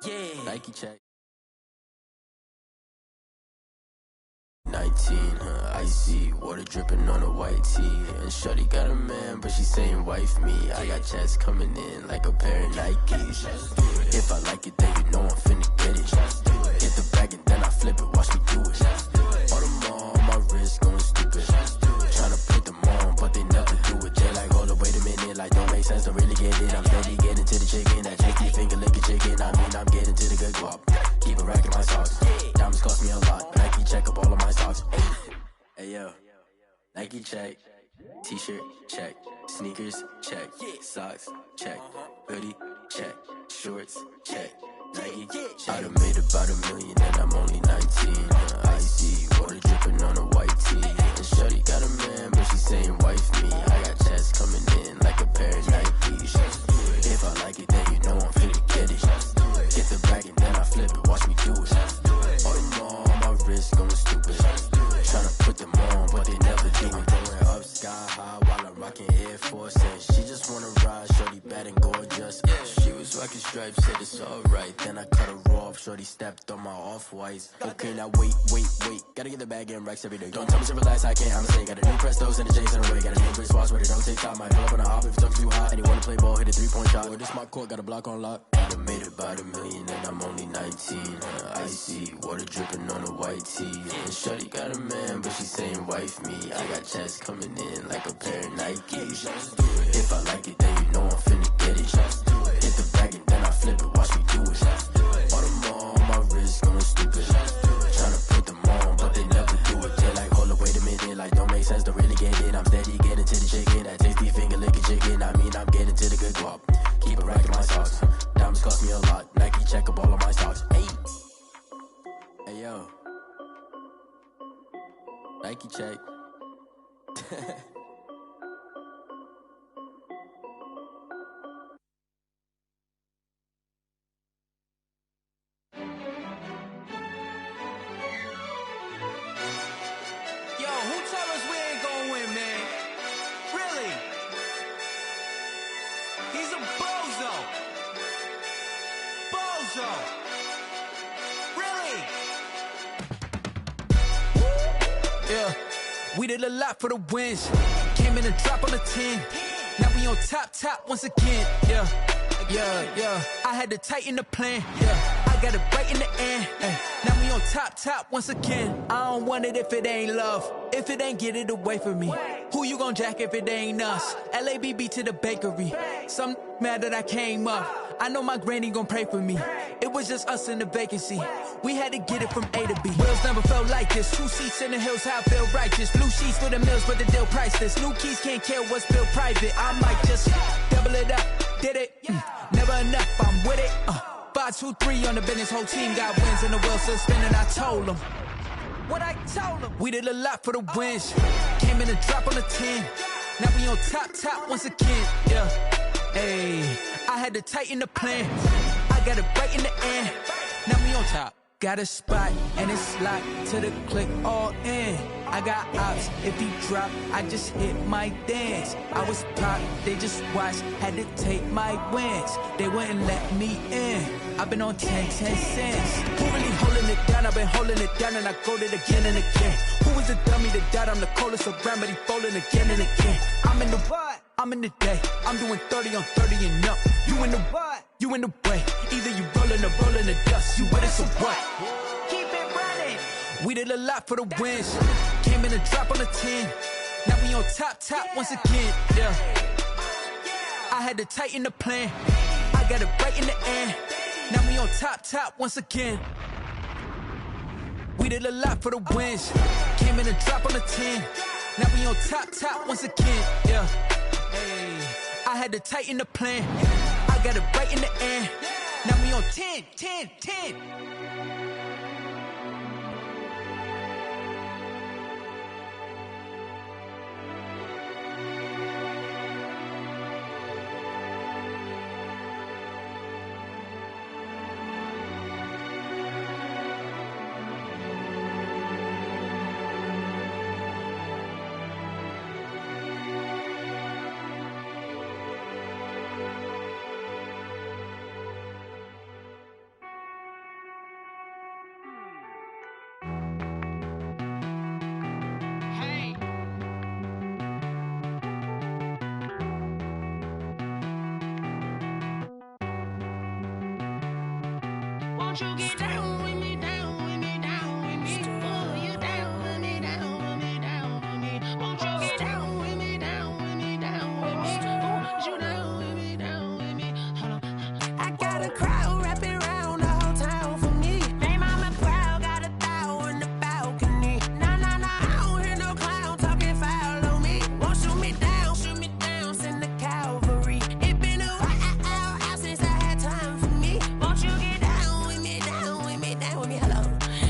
Yeah. Nike check. 19, icy, water dripping on a white tee. And shorty got a man, but she saying wife me. I got checks coming in like a pair of Nikes. If I like it, then you know I'm finna get it. Get the bag and then I flip it, watch me do it. All them on my wrist going stupid. Tryna put them on, but they never do it. They like, hold up, wait a minute, like don't make sense, don't really get it. I'm steady getting to the chicken, that chicky finger licking chicken. I mean, I'm getting to the good guap. Keep a rack in my socks. Diamonds cost me a lot. Nike check up all of my socks. Hey yo, Nike check. T-shirt check. Sneakers check. Socks check. Hoodie check. Shorts check. Nike I done made about $1 million and I'm only 19. Icy, water dripping on a white tee. And shorty got a man, but she saying wife me. I got checks coming in like a pair of Nikes. If I like it, then you know I'm finna get it. Get the bag and then I flip it, watch me do it. All them on my wrist going stupid. Tryna put them on, but they never do it. Going up sky high while I'm rocking Air Force. And she just wanna ride, shorty bad and gorgeous. She was rocking stripes, said it's alright. Then I cut her off, shorty stepped on my off-whites. Okay, now wait. Gotta get the bag and racks every day. Don't tell me to relax, I can't, I'ma say. Got a new Prestos and the J's in the way. Got a new Chris Watch, but it don't take time. Might pull up on a hop if it talks too hot. And you wanna play ball, hit a 3-point shot. Or this my court, got a block on lock. I done made about $1 million and I'm only 19. Icy, water dripping on a white tee. And shorty got a man, but she saying wife me. I got checks coming in like a pair of Nikes. If I like it, then you know I'm finna get it. Hit the bag and then I flip it, watch me do it. All them on my wrist going stupid. Tryna put them on, but they never do it. They like, hold up, wait a minute, like don't make sense, don't really get it. I'm steady getting to the chicken, that tasty finger licking chicken. I mean, I'm getting to the good guap. Keep a rack in my socks. Diamonds cost me a lot. Nike check up all of my socks. Hey yo, Nike check. Yo, who tell us we ain't gonna win, man? Really? He's a bozo. Bozo. Really? Yeah, we did a lot for the wins. Came in and dropped on the 10. Now we on top once again. Yeah. I had to tighten the plan. Yeah, I got it right in the end. Now we on top once again. I don't want it if it ain't love. If it ain't, get it away from me. Who you gon' jack if it ain't us? LABB to the bakery. Some mad that I came up. I know my granny gon' pray for me. It was just us in the vacancy. We had to get it from A to B. Wheels never felt like this. 2 seats in the hills, how I feel righteous. Blue sheets for the mills, but the deal priceless. New keys can't kill what's built private. I might just double it up. Did it? Never enough, I'm with it. 5, 2, 3 on the business. Whole team got wins and the wheels still spinning. I told them what I told them. We did a lot for the wins. Came in and dropped on the 10. Now we on top once again. Yeah. Hey, I had to tighten the plan. I got it right in the end. Now we on top. Got a spot and it's locked to the click all in. I got ops, if he drop, I just hit my dance. I was pop, they just watched, had to take my wins. They wouldn't let me in. I've been on 10 cents. Who really holding it down? I've been holding it down and I go it again and again. Who was the dummy that died? I'm the coldest around, but he falling again and again. I'm in the what? I'm in the day. I'm doing 30 on 30 and up. You in the what? You in the way. Either you rolling or rolling the dust. You with it, so what? Keep it running. We did a lot for the wins. Came in and dropped on the 10. Now we on top once again. Yeah. I had to tighten the plan. I got it right in the end. Now we on top once again. We did a lot for the wins. Came in and dropped on the 10. Now we on top once again. Yeah. Hey, I had to tighten the plan. I got it right in the end. Now we on 10. Won't you get down with me, down with me, down with me? Oh, you down with me, down with me, down with me? Won't you get down with me, down with me, down with me? Oh, you down with me, down with me? Hold on. I got a crowd wrapping around the whole town for me. They mama proud, got a thou in the balcony. Nah, I don't hear no clown talking foul on me. Won't shoot me down, send the cavalry. It been a while since I had time for me. Won't you get down with me, down with me, down with me? Hello,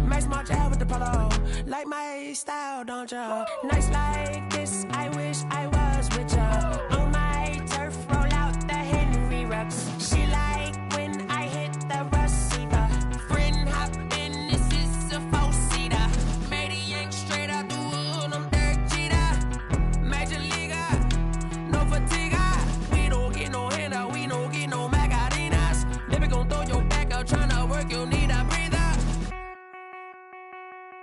Max March out with the polo. Like my style, don't ya? Nights like this, I wish I was with ya. On my turf, roll out the Henry Rux. She like when I hit the receiver. Friend hop in, this is a four-seater. Made a yank straight out the wood, I'm Derek Jeter. Major leaguer, no fatigue. We don't get no handout, we don't get no Macarinas. Never gon' throw your back out, tryna work, you need a breather.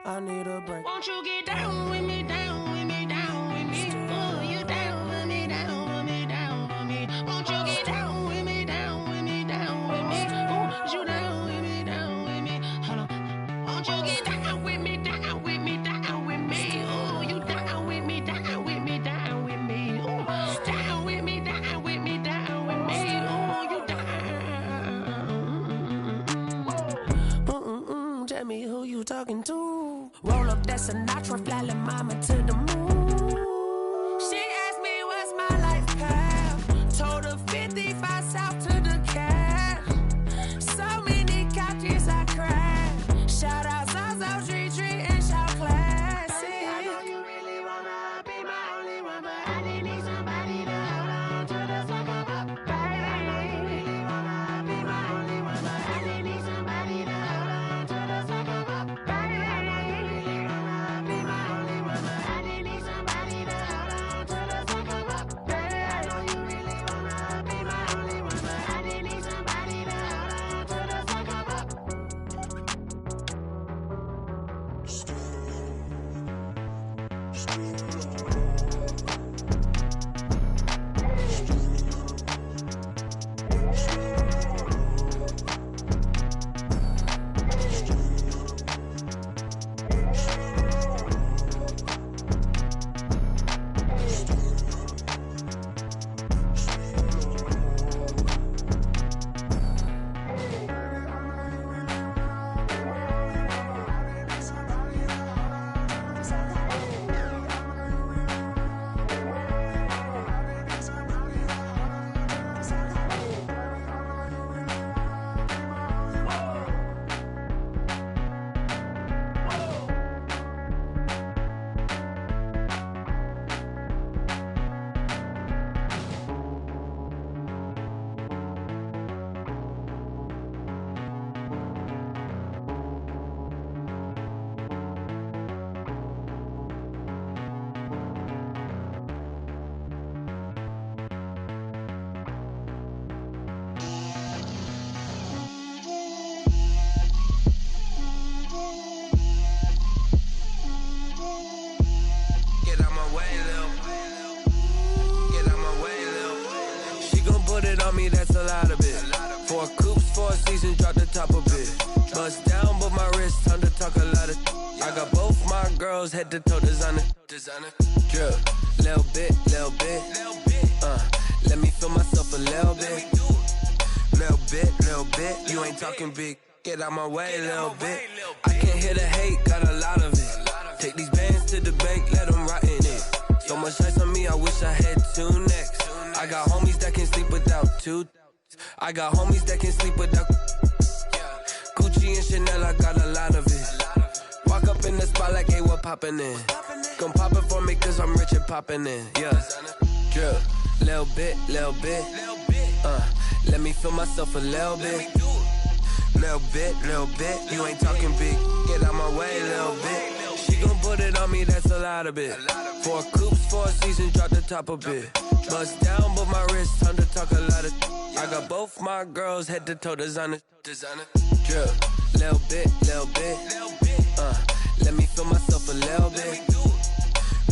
I need a break. Won't you get down with me, down with me, down with me? Oh, you down with me, down with me, down with me? Won't you get down with me, down with me, down with me? Oh, you down with me, down with me? Hold on. Won't you get down with me, down with me, down with me? Oh, you down with me, down with me, down with me? Oh, down with me, down with me, down with me? Oh, you down. Tell me who you talking to. Roll up that Sinatra, fly la mama to the moon. She asked me what's my life path. Told her 55 south to the cat. So many couches I cried. Shout out Zazo, Tree and shout classy. I know you really wanna be my only one, but I didn't need somebody to hold on to the second up. Baby, I know you really wanna be my only one, but I didn't need somebody to hold on to the second up. Baby, I know you really wanna be my only one, but I didn't need somebody to hold on to the second up. Baby, I know you really wanna be my only one, but I didn't need somebody to hold on to the second up. Me, that's a lot of it. 4 coops, 4 seasons, drop the top of it. Bust down, but my wrist, time to talk a lot of. I got both my girls head to toe designer. Drip, little bit. Let me feel myself a little bit. Little bit. You ain't talking big. Get out my way, little bit. I can't hear the hate, got a lot of it. Take these bands to the bank, let them rot in it. So much ice on me, I wish I had 2 necks. I got homies that can sleep without 2. I got homies that can sleep without Gucci and Chanel, I got a lot of it. Walk up in the spot like, hey, what poppin' in? Come pop it for me, cause I'm rich and poppin' in. Yeah, drip, little bit. Let me feel myself a little bit. Little bit. You ain't talking big. Get out my way, little bit. She gon' put it on me, that's a lot of it. 4 coops, 4 seasons, drop the top a bit. Bust down, but my wrist, time to talk a lot of. I got both my girls head to toe designer. Drip, little bit. Let me feel myself a little bit.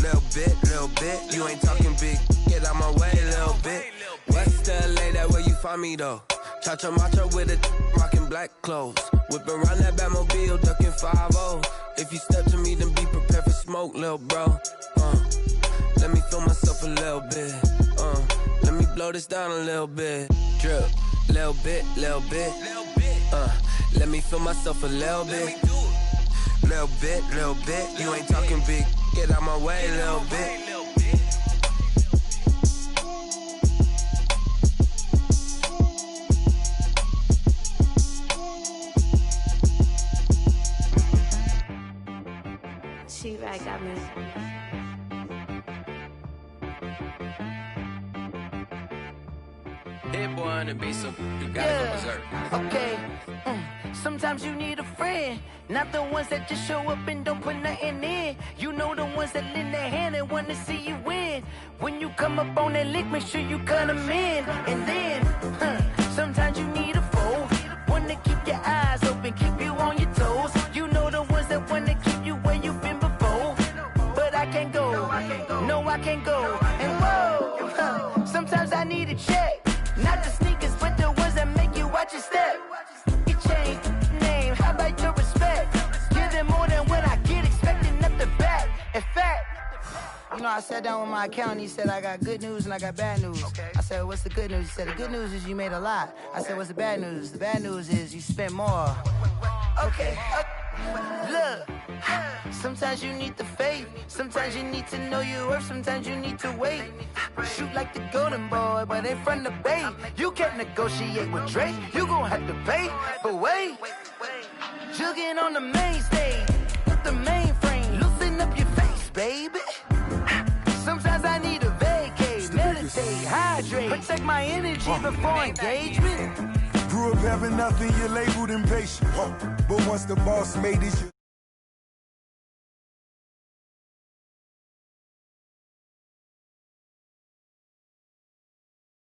Little bit. You ain't talking big. Get out my way, little bit. West LA, that where you find me though. Cha-cha matcha with a rockin' black clothes. Whip around that Batmobile, ducking 5-0. If you step to me, then be prepared for smoke, lil' bro. Let me feel myself a little bit. Let me blow this down a little bit. Drip, little bit, little bit. Let me feel myself a little bit. Little bit, little bit. You ain't talking big. Get out my way, little bit. She-Rag got me. Hit boy on the beat, so you gotta go berserk. Okay. Sometimes you need a friend, not the ones that just show up and don't put nothing in. You know the ones that lend their hand and want to see you win. When you come up on that lick, make sure you cut them in. And then, sometimes you need a foe, one to keep your eyes open, keep you on your toes. You know the ones that want to keep you where you've been before. But I can't go, no I can't go. And whoa, sometimes I need a check. Not the sneakers, but the ones that make you watch your step. You change name, how about your respect? Give them more than what I get, expecting nothing back. In fact, you know, I sat down with my accountant, he said I got good news and I got bad news. I said, what's the good news? He said, the good news is you made a lot. I said, what's the bad news? The bad news is you spent more. Okay, look, sometimes you need the faith, sometimes you need to know your worth, sometimes you need to wait. Shoot like the golden boy, but in front of the bay. You can't negotiate with Drake, you gon' have to pay. But wait, jugging on the main stage, with the mainframe, loosen up your face, baby. Sometimes I need a vacate, meditate, hydrate, protect my energy before engagement. Grew up having nothing, you're labeled impatient. But once the boss made it,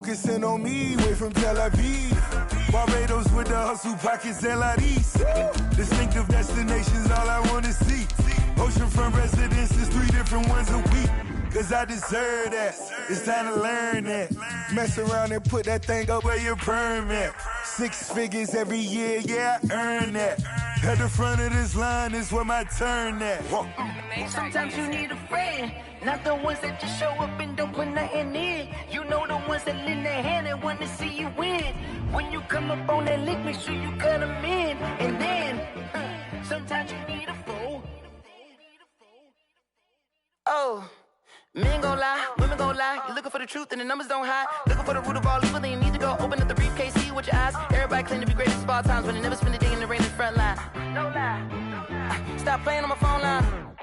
focusing on me, way from Tel Aviv. Barbados with the hustle pockets and Laris. Distinctive destinations, all I wanna see. Oceanfront residences, 3 different ones a week. Cause I deserve that, it's time to learn that. Mess around and put that thing up where your permit. 6 figures every year, yeah, I earn that. At the front of this line is where my turn at. Sometimes you need a friend, not the ones that just show up and don't put nothing in. You know the ones that lend their hand and want to see you win. When you come up on that lick, make sure you cut them in. And then, sometimes you need a foe. Oh. Men gon' lie, women gon' lie. You're looking for the truth and the numbers don't hide. Looking for the root of all evil, then you need to go open up the briefcase, see with your eyes. Everybody claim to be greatest of all times, but they never spend a day in the rain in the front line. No lie. Stop playing on my phone line.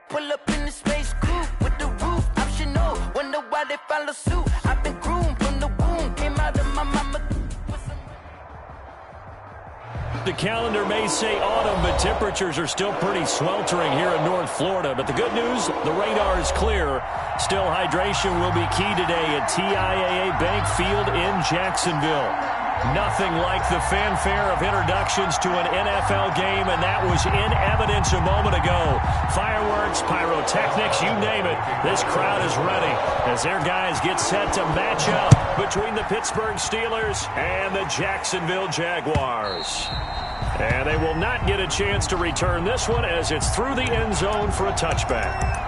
Pull up in the space coupe with the roof optional. Wonder why they follow suit. I've been groomed from the womb, came out of my mama. The calendar may say autumn, but temperatures are still pretty sweltering here in North Florida. But the good news, the radar is clear. Still, hydration will be key today at TIAA Bank Field in Jacksonville. Nothing like the fanfare of introductions to an NFL game, and that was in evidence a moment ago. Fireworks, pyrotechnics, you name it. This crowd is ready as their guys get set to match up between the Pittsburgh Steelers and the Jacksonville Jaguars. And they will not get a chance to return this one as it's through the end zone for a touchback.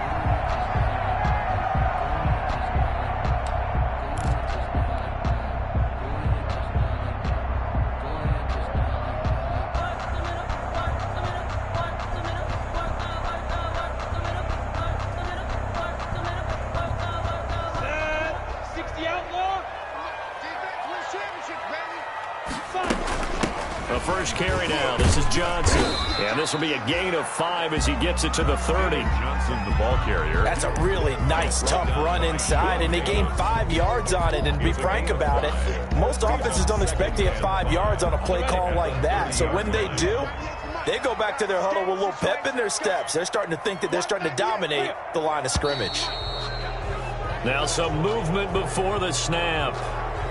First carry now. This is Johnson. And this will be a gain of 5 as he gets it to the 30. Johnson, the ball carrier. That's a really nice, tough run inside, and they gained 5 yards on it. And to be frank about it, most offenses don't expect to get 5 yards on a play call like that. So when they do, they go back to their huddle with a little pep in their steps. They're starting to think that they're starting to dominate the line of scrimmage. Now some movement before the snap.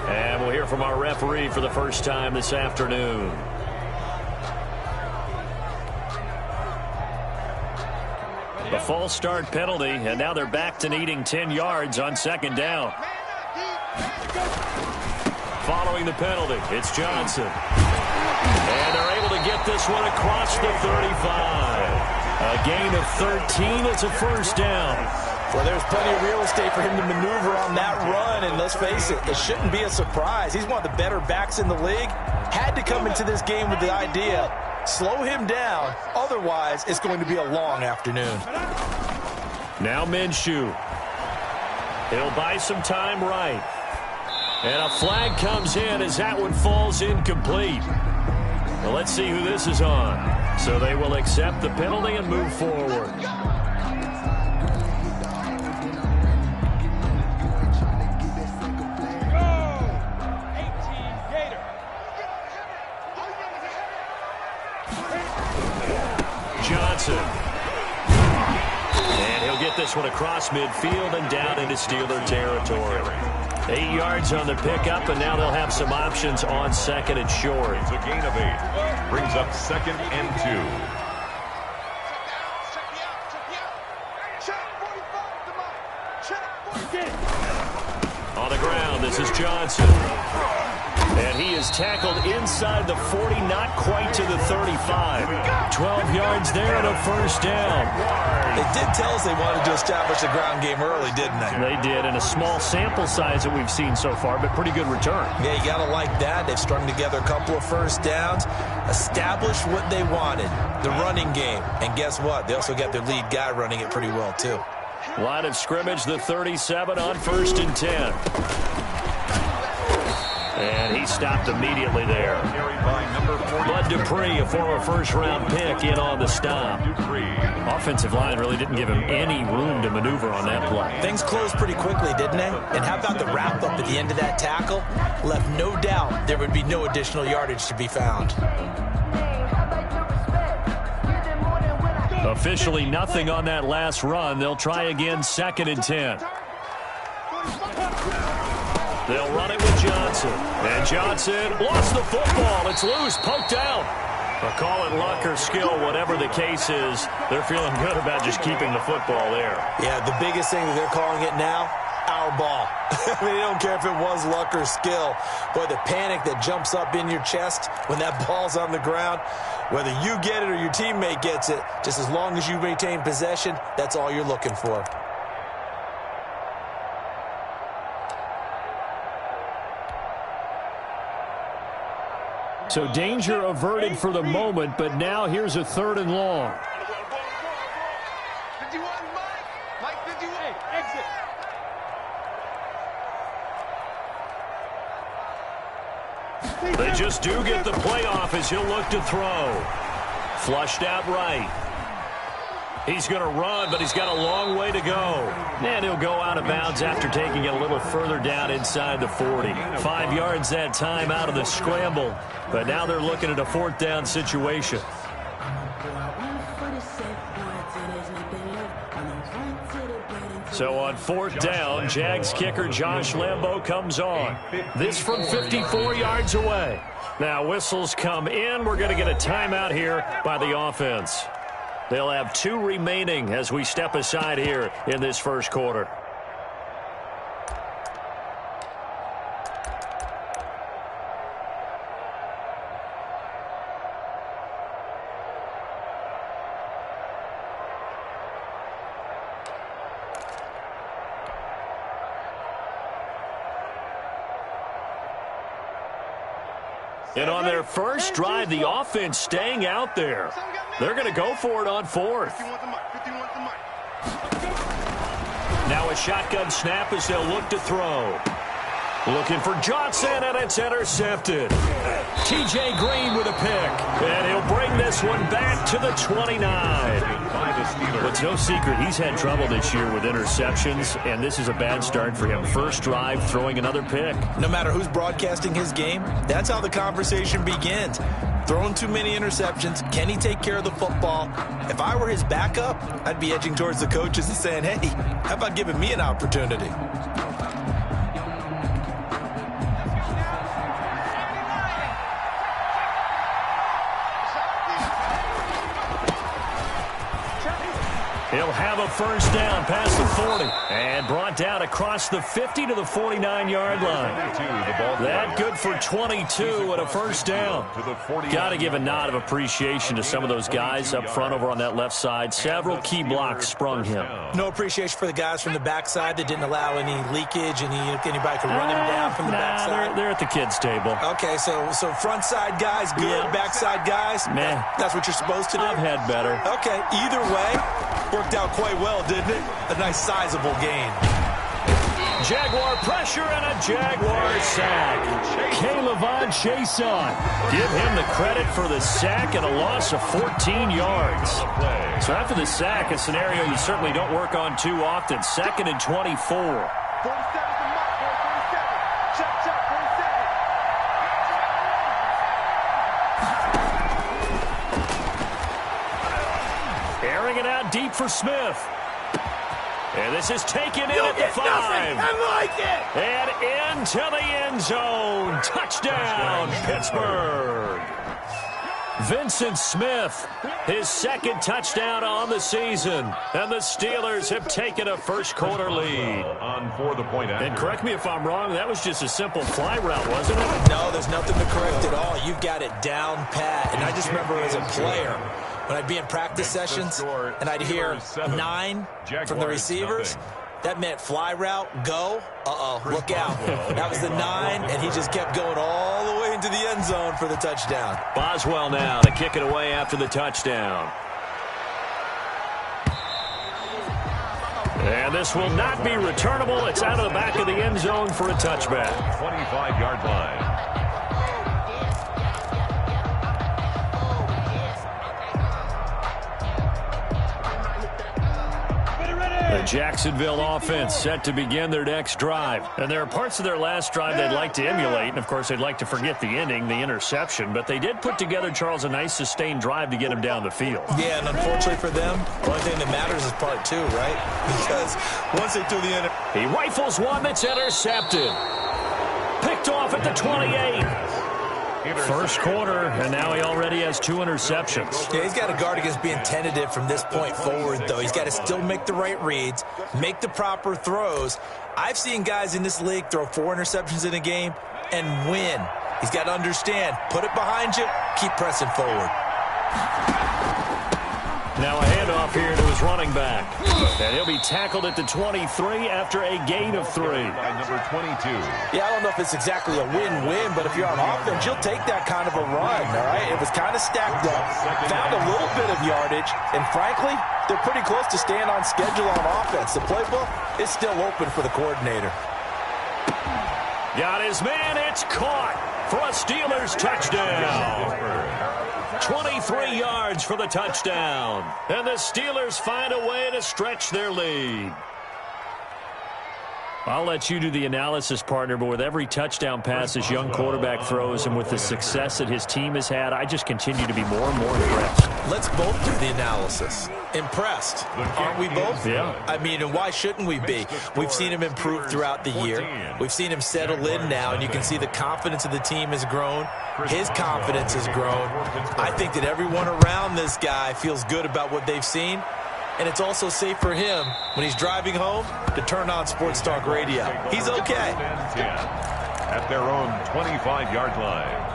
And we'll hear from our referee for the first time this afternoon. A false start penalty, and now they're back to needing 10 yards on second down. following the penalty. It's Johnson. And they're able to get this one across the 35. A gain of 13. It's a first down. Well, there's plenty of real estate for him to maneuver on that run, and let's face it, it shouldn't be a surprise. He's one of the better backs in the league. Had to come into this game with the idea, slow him down, otherwise it's going to be a long afternoon. Now Minshew. He'll buy some time right. And a flag comes in as that one falls incomplete. Well, let's see who this is on. So they will accept the penalty and move forward. Johnson. And he'll get this one across midfield and down into Steeler territory. 8 yards on the pickup, and now they'll have some options on second and short. It's a gain of 8. Brings up 2nd and 2. On the ground, this is Johnson. And he is tackled inside the 40, not quite to the 35. 12 yards there and a first down. They did tell us they wanted to establish the ground game early, didn't they? They did, in a small sample size that we've seen so far, but pretty good return. Yeah, you got to like that. They've strung together a couple of first downs, established what they wanted, the running game. And guess what? They also got their lead guy running it pretty well, too. Line of scrimmage, the 37 on 1st and 10. And he stopped immediately there. Bud Dupree, a former first-round pick, in on the stop. Offensive line really didn't give him any room to maneuver on that play. Things closed pretty quickly, didn't they? And how about the wrap-up at the end of that tackle? Left no doubt there would be no additional yardage to be found. Officially nothing on that last run. They'll try again, 2nd and 10. They'll run it with Johnson. And Johnson lost the football. It's loose, poked out. But call it luck or skill, whatever the case is, they're feeling good about just keeping the football there. Yeah, the biggest thing that they're calling it now, our ball. I mean, they don't care if it was luck or skill. Boy, the panic that jumps up in your chest when that ball's on the ground, whether you get it or your teammate gets it, just as long as you maintain possession, that's all you're looking for. So danger averted for the moment, but now here's a 3rd and long. 51, Mike 51, exit. They just do get the playoff as he'll look to throw. Flushed out right. He's going to run, but he's got a long way to go. And he'll go out of bounds after taking it a little further down inside the 40. 5 yards that time out of the scramble. But now they're looking at a 4th down situation. So on 4th down, Jags kicker Josh Lambo comes on. This from 54 yards away. Now whistles come in. We're going to get a timeout here by the offense. They'll have 2 remaining as we step aside here in this first quarter. And on their first drive, the offense staying out there. They're going to go for it on 4th. Now a shotgun snap as they'll look to throw. Looking for Johnson, and it's intercepted. T.J. Green with a pick. And he'll bring this one back to the 29. But it's no secret he's had trouble this year with interceptions, and this is a bad start for him. First drive, throwing another pick. No matter who's broadcasting his game, that's how the conversation begins. Throwing too many interceptions. Can he take care of the football? If I were his backup, I'd be edging towards the coaches and saying, hey, how about giving me an opportunity? He'll have a first down past the 40 and brought down across the 50 to the 49-yard line. That good for 22 and a first down. Got to give a nod of appreciation to some of those guys up front over on that left side. Several key blocks sprung him. No appreciation for the guys from the backside that didn't allow any leakage, anybody could run him down from the backside. They're at the kids' table. Okay, so front side guys good, yeah. Backside guys, man, that's what you're supposed to do. I've had better. Okay, either way, worked out quite well, didn't it? A nice sizable gain. Jaguar pressure and a Jaguar sack. K'Lavon Chason. Give him the credit for the sack and a loss of 14 yards. So after the sack, a scenario you certainly don't work on too often. 2nd and 24. Airing it out deep for Smith. And this is taken in at the 5. I like it. And into the end zone. Touchdown, Pittsburgh. Vincent Smith, his second touchdown on the season. And the Steelers have taken a first-quarter lead. On for the point after. And correct me if I'm wrong, that was just a simple fly route, wasn't it? No, there's nothing to correct at all. You've got it down pat. And I just remember as a player, when I'd be in practice sessions and I'd hear 9 from the receivers, that meant fly route, go, look out. That was the 9, and he just kept going all the way into the end zone for the touchdown. Boswell now to kick it away after the touchdown. And this will not be returnable. It's out of the back of the end zone for a touchback. 25-yard line. The Jacksonville offense set to begin their next drive. And there are parts of their last drive they'd like to emulate. And, of course, they'd like to forget the ending, the interception. But they did put together, Charles, a nice sustained drive to get him down the field. Yeah, and unfortunately for them, the only thing that matters is part 2, right? Because once they do the end, he rifles one that's intercepted. Picked off at the 28. First quarter, and now he already has 2 interceptions. Yeah, he's got to guard against being tentative from this point forward, though. He's got to still make the right reads, make the proper throws. I've seen guys in this league throw 4 interceptions in a game and win. He's got to understand, put it behind you, keep pressing forward. Now a handoff here to his running back. And he'll be tackled at the 23 after a gain of 3. By number 22. Yeah, I don't know if it's exactly a win-win, but if you're on offense, you'll take that kind of a run, all right? It was kind of stacked up, found a little bit of yardage, and frankly, they're pretty close to staying on schedule on offense. The playbook is still open for the coordinator. Got his man, it's caught for a Steelers touchdown. 23 yards for the touchdown. And the Steelers find a way to stretch their lead. I'll let you do the analysis, partner, but with every touchdown pass this young quarterback throws and with the success that his team has had, I just continue to be more and more impressed. Let's both do the analysis. Impressed. Aren't we both? Yeah. I mean, and why shouldn't we be? We've seen him improve throughout the year. We've seen him settle in now, and you can see the confidence of the team has grown. His confidence has grown. I think that everyone around this guy feels good about what they've seen. And it's also safe for him when he's driving home to turn on Sports Talk Radio. He's okay. At their own 25-yard line.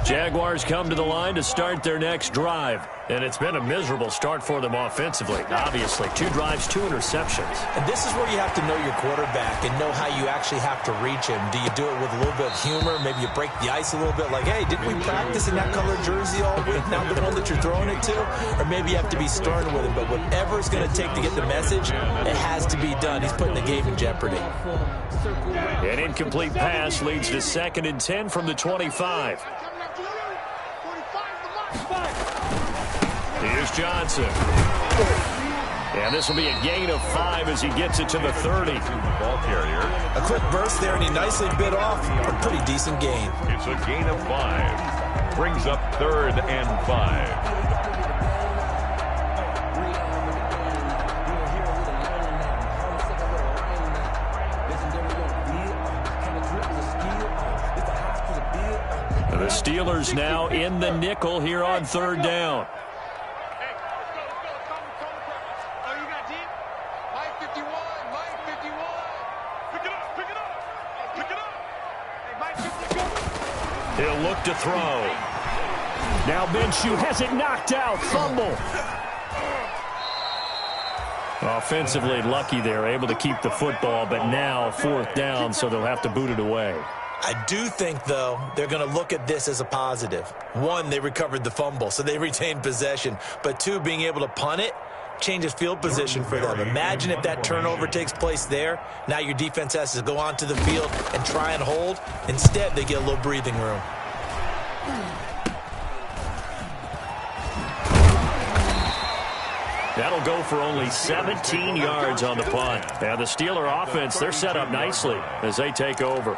Jaguars come to the line to start their next drive. And it's been a miserable start for them offensively. Obviously, 2 drives, 2 interceptions. And this is where you have to know your quarterback and know how you actually have to reach him. Do you do it with a little bit of humor? Maybe you break the ice a little bit like, hey, didn't we practice in that color jersey all week, not the one that you're throwing it to? Or maybe you have to be stern with him. But whatever it's going to take to get the message, it has to be done. He's putting the game in jeopardy. An incomplete pass leads to 2nd and 10 from the 25. Here's Johnson. And this will be a gain of 5 as he gets it to the 30. Ball carrier. A quick burst there, and he nicely bit off a pretty decent gain. It's a gain of 5. Brings up 3rd and 5. Steelers now in the nickel here on third down. He'll look to throw. Now Minshew has it knocked out. Fumble. Offensively lucky there, able to keep the football, but now fourth down, so they'll have to boot it away. I do think, though, they're going to look at this as a positive. One, they recovered the fumble, so they retained possession. But two, being able to punt it changes field position for them. Imagine if that turnover takes place there. Now your defense has to go onto the field and try and hold. Instead, they get a little breathing room. That'll go for only 17 yards on the punt. And the Steeler offense, they're set up nicely as they take over.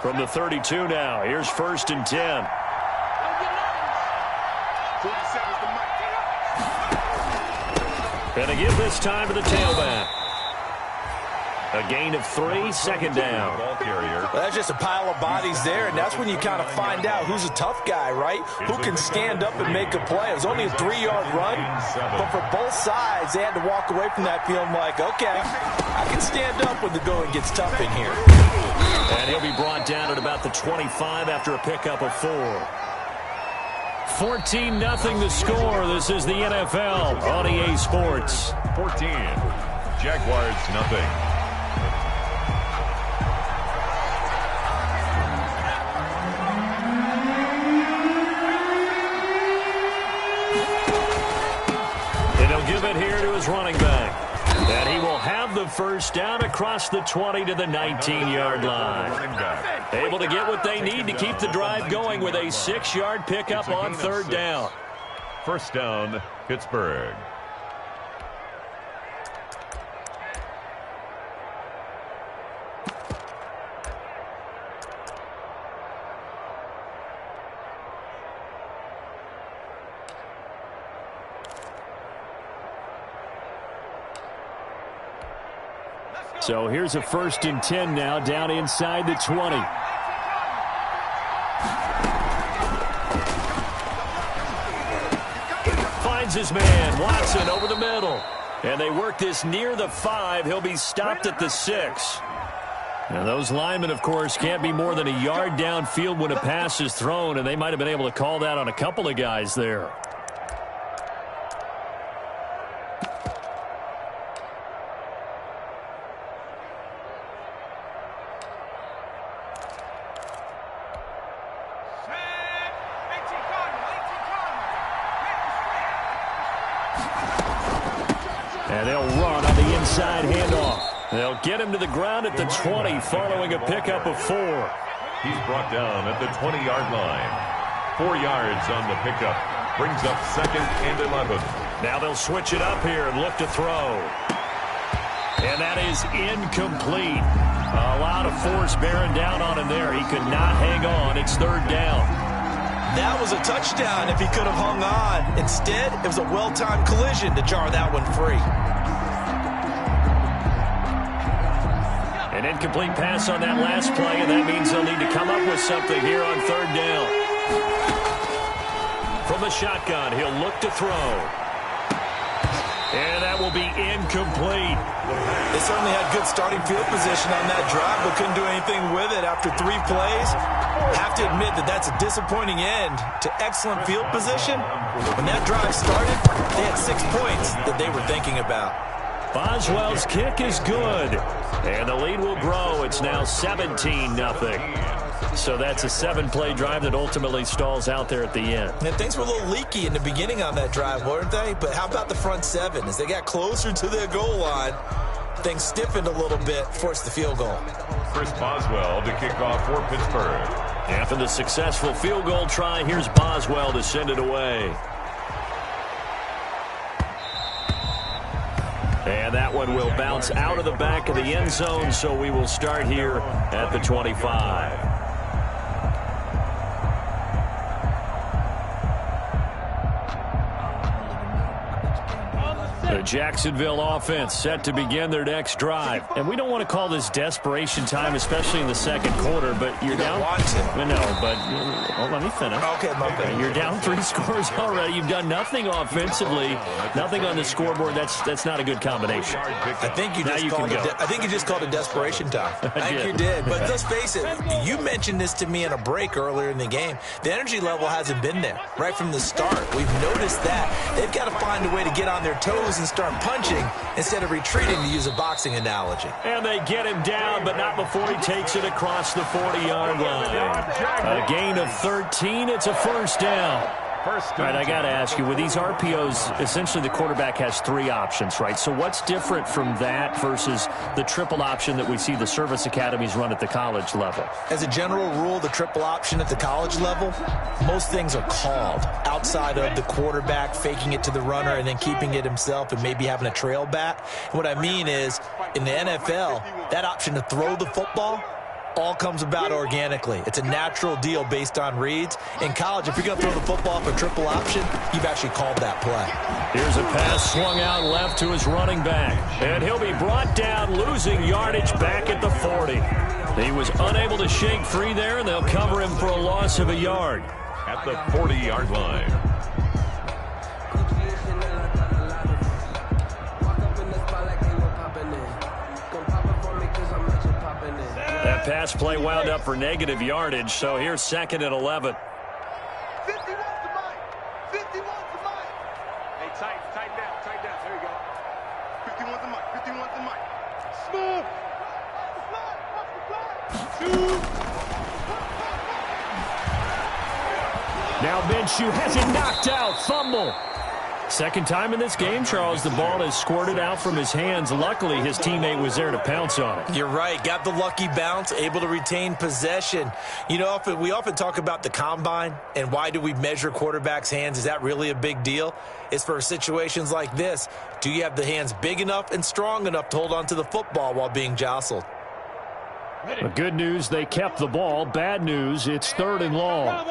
From the 32 now, here's 1st and 10. And they give this time to the tailback. A gain of 3, second down. Well, that's just a pile of bodies there, and that's when you kind of find out who's a tough guy, right? Who can stand up and make a play. It was only a 3-yard run, but for both sides, they had to walk away from that feeling like, okay, I can stand up when the going gets tough in here. And he'll be brought down at about the 25 after a pickup of 4. 14-0 the score. This is the NFL on EA Sports. 14. Jaguars nothing. And he'll give it here to his running back. And he will have the first down across the 20 to the 19-yard line. Able to get what they need to keep the drive going with a 6-yard pickup on third down. First down, Pittsburgh. So here's a 1st and 10 now down inside the 20. Finds his man, Watson, over the middle. And they work this near the 5. He'll be stopped at the 6. Now those linemen, of course, can't be more than a yard downfield when a pass is thrown, and they might have been able to call that on a couple of guys there. And they'll run on the inside handoff. They'll get him to the ground at the 20 following a pickup of 4. He's brought down at the 20-yard line. 4 yards on the pickup. Brings up 2nd and 11. Now they'll switch it up here and look to throw. And that is incomplete. A lot of force bearing down on him there. He could not hang on. It's third down. That was a touchdown if he could have hung on. Instead, it was a well-timed collision to jar that one free. An incomplete pass on that last play, and that means they'll need to come up with something here on third down. From the shotgun, he'll look to throw. And that will be incomplete. They certainly had good starting field position on that drive, but couldn't do anything with it after 3 plays. Have to admit that that's a disappointing end to excellent field position. When that drive started, they had 6 points that they were thinking about. Boswell's kick is good. And the lead will grow. It's now 17-0. So that's a 7-play drive that ultimately stalls out there at the end. And things were a little leaky in the beginning on that drive, weren't they? But how about the front 7? As they got closer to their goal line, things stiffened a little bit, forced the field goal. Chris Boswell to kick off for Pittsburgh. After the successful field goal try, here's Boswell to send it away. And that one will bounce out of the back of the end zone, so we will start here at the 25. The Jacksonville offense set to begin their next drive. And we don't want to call this desperation time, especially in the second quarter, but you're down. No, but let me finish. Okay. You're down 3 scores already. You've done nothing offensively, nothing on the scoreboard. That's not a good combination. I think you just called it desperation time. I think you did. But let's face it, you mentioned this to me in a break earlier in the game. The energy level hasn't been there right from the start. We've noticed that. They've got to find a way to get on their toes and start punching instead of retreating, to use a boxing analogy. And they get him down, but not before he takes it across the 40-yard line. A gain of 13. It's a first down. All right, I got to ask you, with these RPOs, essentially the quarterback has 3 options, right? So what's different from that versus the triple option that we see the service academies run at the college level? As a general rule, the triple option at the college level, most things are called outside of the quarterback faking it to the runner and then keeping it himself and maybe having a trail back. And what I mean is, in the NFL, that option to throw the football all comes about organically. It's a natural deal based on reads. In college, if you're going to throw the football for triple option, you've actually called that play. Here's a pass swung out left to his running back. And he'll be brought down, losing yardage back at the 40. He was unable to shake free there, and they'll cover him for a loss of a yard. At the 40-yard line. That pass play wound up for negative yardage, so here's 2nd and 11. 51 to Mike. 51 to Mike. Hey, tighten down. There you go. 51 to Mike. 51 to Mike. Smooth. Now Minshew has it knocked out. Fumble. Second time in this game, Charles, the ball has squirted out from his hands. Luckily, his teammate was there to pounce on it. You're right. Got the lucky bounce, able to retain possession. You know, we often talk about the combine and why do we measure quarterbacks' hands. Is that really a big deal? It's for situations like this. Do you have the hands big enough and strong enough to hold on to the football while being jostled? The good news, they kept the ball. Bad news, it's 3rd and long.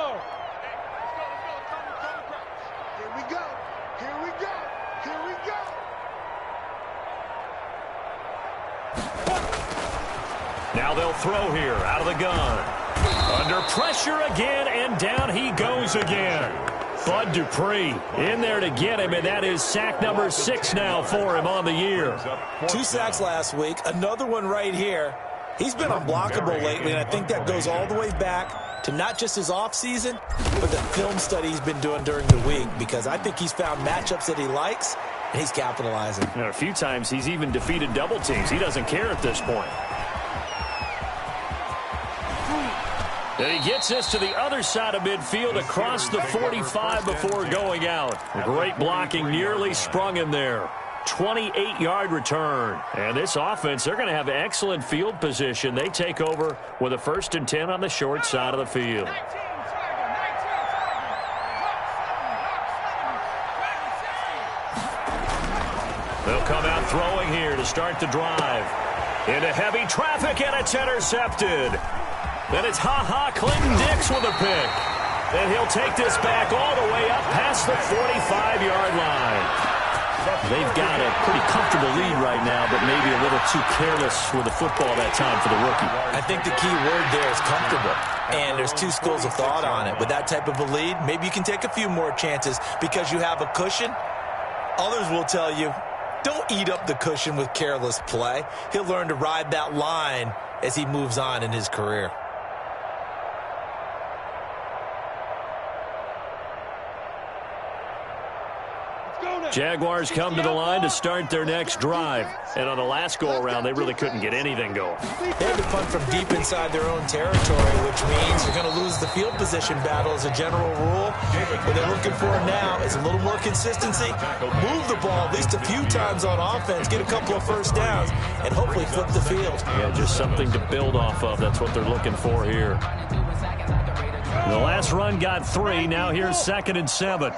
Now they'll throw here out of the gun. Under pressure again, and down he goes again. Bud Dupree in there to get him, and that is sack number 6 now for him on the year. 2 sacks last week, another one right here. He's been unblockable lately, and I think that goes all the way back to not just his offseason, but the film study he's been doing during the week, because I think he's found matchups that he likes, and he's capitalizing. And a few times he's even defeated double teams. He doesn't care at this point. And he gets us to the other side of midfield across the 45 before going out. Great blocking, nearly sprung him there. 28-yard return. And this offense, they're going to have excellent field position. They take over with a 1st and 10 on the short side of the field. They'll come out throwing here to start the drive. Into heavy traffic, and it's intercepted. Then it's Clinton-Dix with a pick. And he'll take this back all the way up past the 45-yard line. They've got a pretty comfortable lead right now, but maybe a little too careless with the football that time for the rookie. I think the key word there is comfortable. And there's 2 schools of thought on it. With that type of a lead, maybe you can take a few more chances because you have a cushion. Others will tell you, don't eat up the cushion with careless play. He'll learn to ride that line as he moves on in his career. Jaguars come to the line to start their next drive. And on the last go-around, they really couldn't get anything going. They had to punt from deep inside their own territory, which means you're going to lose the field position battle as a general rule. What they're looking for now is a little more consistency. Move the ball at least a few times on offense, get a couple of first downs, and hopefully flip the field. Yeah, just something to build off of. That's what they're looking for here. The last run got 3. Now here's 2nd and 7.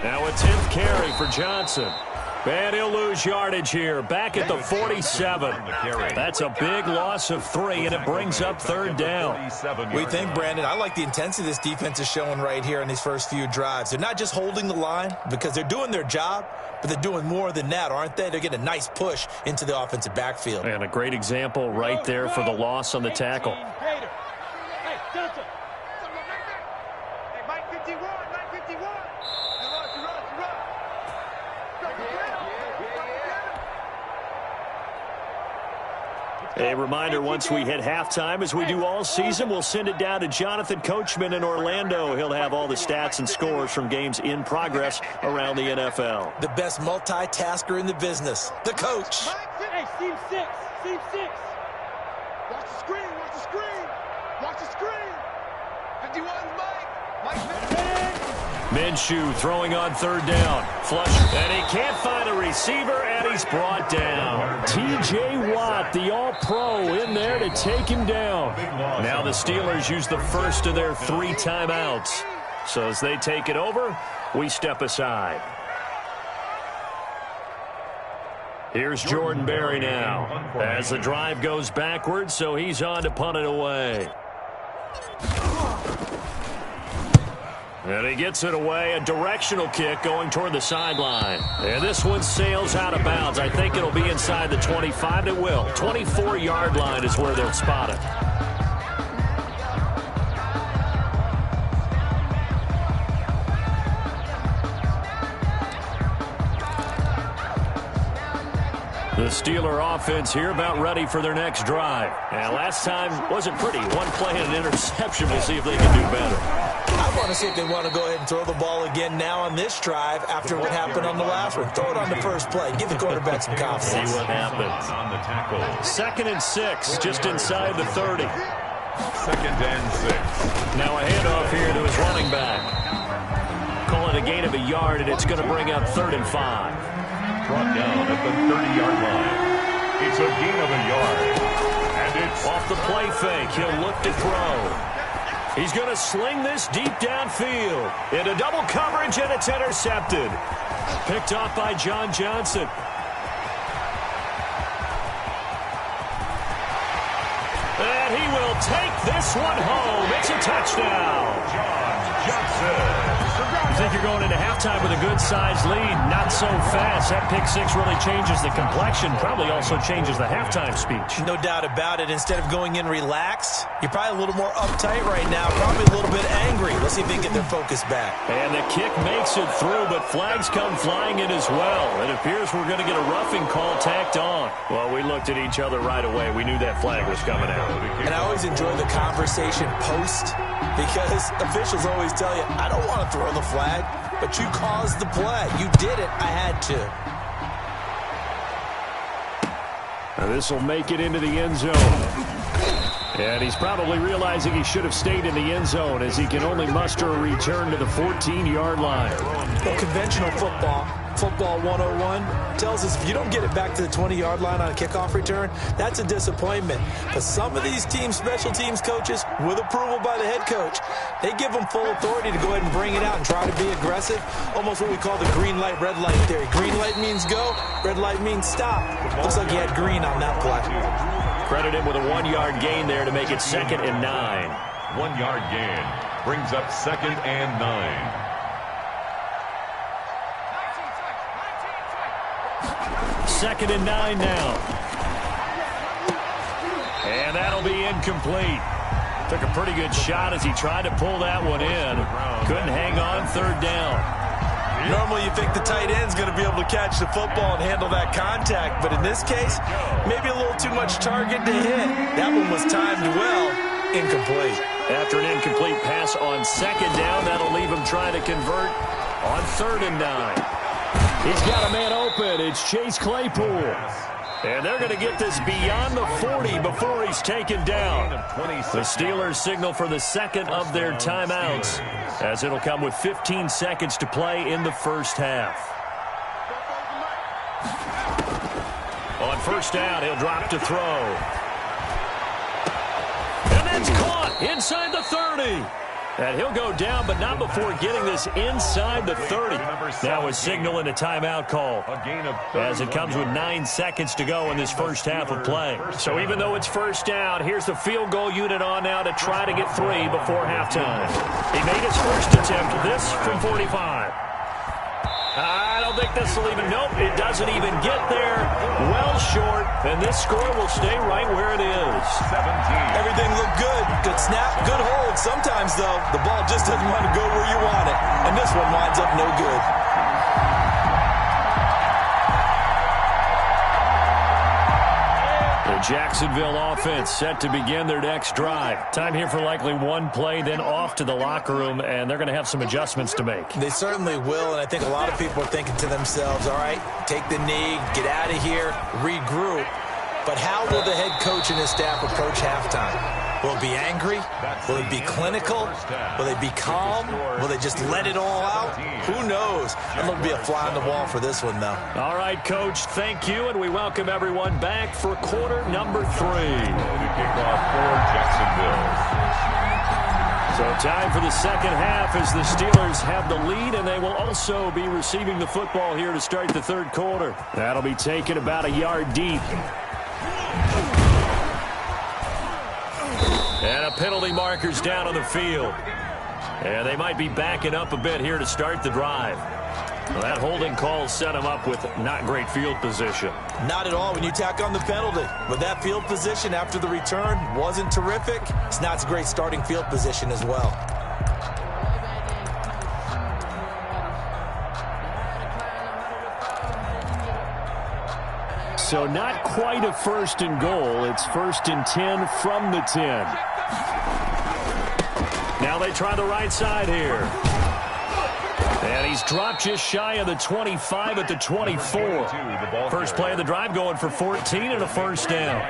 Now a 10th carry for Johnson. And he'll lose yardage here, back at the 47. That's a big loss of 3, and it brings up 3rd down. We think, Brandon, I like the intensity this defense is showing right here in these first few drives. They're not just holding the line because they're doing their job, but they're doing more than that, aren't they? They're getting a nice push into the offensive backfield. And a great example right there for the loss on the tackle. Hey, Delta. Hey, Mike 51, Mike 51. A reminder, once we hit halftime, as we do all season, we'll send it down to Jonathan Coachman in Orlando. He'll have all the stats and scores from games in progress around the NFL. The best multitasker in the business, the coach. Hey, seam 6, seam 6. Watch the screen, watch the screen. Watch the screen. 51, Mike. Minshew throwing on 3rd down. Flush, and he can't find a receiver, and he's brought down. T.J. Watt, the All-Pro, in there to take him down. Now the Steelers use the first of their 3 timeouts. So as they take it over, we step aside. Here's Jordan Berry now. As the drive goes backwards, so he's on to punt it away. And he gets it away, a directional kick going toward the sideline. And this one sails out of bounds. I think it'll be inside the 25. It will. 24-yard line is where they'll spot it. The Steeler offense here about ready for their next drive. And last time wasn't pretty. One play and an interception. We'll see if they can do better. I want to see if they want to go ahead and throw the ball again now on this drive after what happened on the last one. Throw it on the first play. Give the quarterback some confidence. See what happens. On the tackle. 2nd and 6, just inside the 30. 2nd and 6. Now a handoff here to his running back. Call it a gain of a yard, and it's going to bring up 3rd and 5. Brought down at the 30-yard line. It's a gain of a yard. And it's off the play fake. He'll look to throw. He's going to sling this deep downfield. Into double coverage, and it's intercepted. Picked off by John Johnson. And he will take this one home. It's a touchdown. John Johnson. You think you're going into halftime with a good-sized lead. Not so fast. That pick 6 really changes the complexion. Probably also changes the halftime speech. No doubt about it. Instead of going in relaxed, you're probably a little more uptight right now. Probably a little bit angry. Let's see if they can get their focus back. And the kick makes it through, but flags come flying in as well. It appears we're going to get a roughing call tacked on. Well, we looked at each other right away. We knew that flag was coming out. And I always enjoy the conversation post because officials always tell you, I don't want to throw the flag, but you caused the play. You did it. I had to. Now this will make it into the end zone. And he's probably realizing he should have stayed in the end zone as he can only muster a return to the 14-yard line. Well, conventional football 101, tells us if you don't get it back to the 20-yard line on a kickoff return, that's a disappointment. But some of these teams, special teams coaches, with approval by the head coach, they give them full authority to go ahead and bring it out and try to be aggressive. Almost what we call the green light, red light theory. Green light means go, red light means stop. Looks like he had green on that play. Credit him with a 1-yard gain there to make it 2nd and 9. 1-yard gain brings up 2nd and 9. 2nd and 9 now. And that'll be incomplete. Took a pretty good shot as he tried to pull that one in. Couldn't hang on, 3rd down. Normally you think the tight end's going to be able to catch the football and handle that contact, but in this case, maybe a little too much target to hit. That one was timed well, incomplete. After an incomplete pass on 2nd down, that'll leave him trying to convert on 3rd and 9. He's got a man open. It's Chase Claypool. And they're going to get this beyond the 40 before he's taken down. The Steelers signal for the 2nd of their timeouts, as it'll come with 15 seconds to play in the first half. On 1st down, he'll drop to throw. And that's caught inside the 30. And he'll go down, but not before getting this inside the 30. Now a signal and a timeout call as it comes with 9 seconds to go in this first half of play. So even though it's first down, here's the field goal unit on now to try to get 3 before halftime. He made his first attempt, this from 45. I don't think this will even, nope, it doesn't even get there. Well short, and this score will stay right where it is. 17. Everything looked good. Good snap, good hold. Sometimes, though, the ball just doesn't want to go where you want it. And this one winds up no good. The Jacksonville offense set to begin their next drive. Time here for likely one play, then off to the locker room, and they're going to have some adjustments to make. They certainly will, and I think a lot of people are thinking to themselves, all right, take the knee, get out of here, regroup. But how will the head coach and his staff approach halftime? Will it be angry? Will it be clinical? Will they be calm? Will they just let it all out? Who knows? It'll be a fly on the wall for this one, though. All right, Coach, thank you, and we welcome everyone back for quarter number 3. To kick off for Jacksonville. So time for the second half as the Steelers have the lead, and they will also be receiving the football here to start the third quarter. That'll be taken about a yard deep. And a penalty marker's down on the field. And they might be backing up a bit here to start the drive. Well, that holding call set him up with not great field position. Not at all when you tack on the penalty. But that field position after the return wasn't terrific. It's not a great starting field position as well. So not quite a first and goal. It's first and 10 from the 10. Now they try the right side here. And he's dropped just shy of the 25 at the 24. First play of the drive going for 14 and a first down.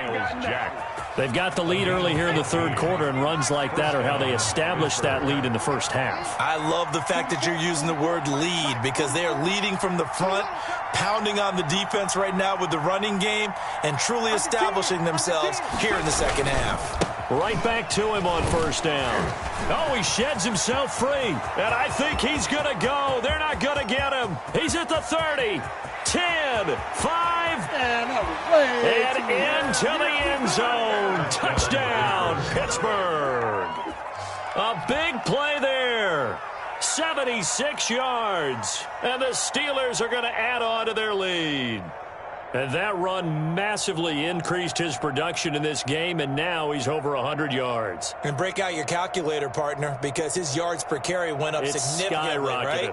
They've got the lead early here in the third quarter, and runs like that are how they establish that lead in the first half. I love the fact that you're using the word lead because they are leading from the front, pounding on the defense right now with the running game, and truly establishing themselves here in the second half. Right back to him on first down. Oh, he sheds himself free, and I think he's going to go. They're not going to get him. He's at the 30, 10, 5, and into the end zone. Touchdown, Pittsburgh. A big play there. 76 yards, and the Steelers are going to add on to their lead. And that run massively increased his production in this game, and now he's over 100 yards. And break out your calculator, partner, because his yards per carry went up significantly, right?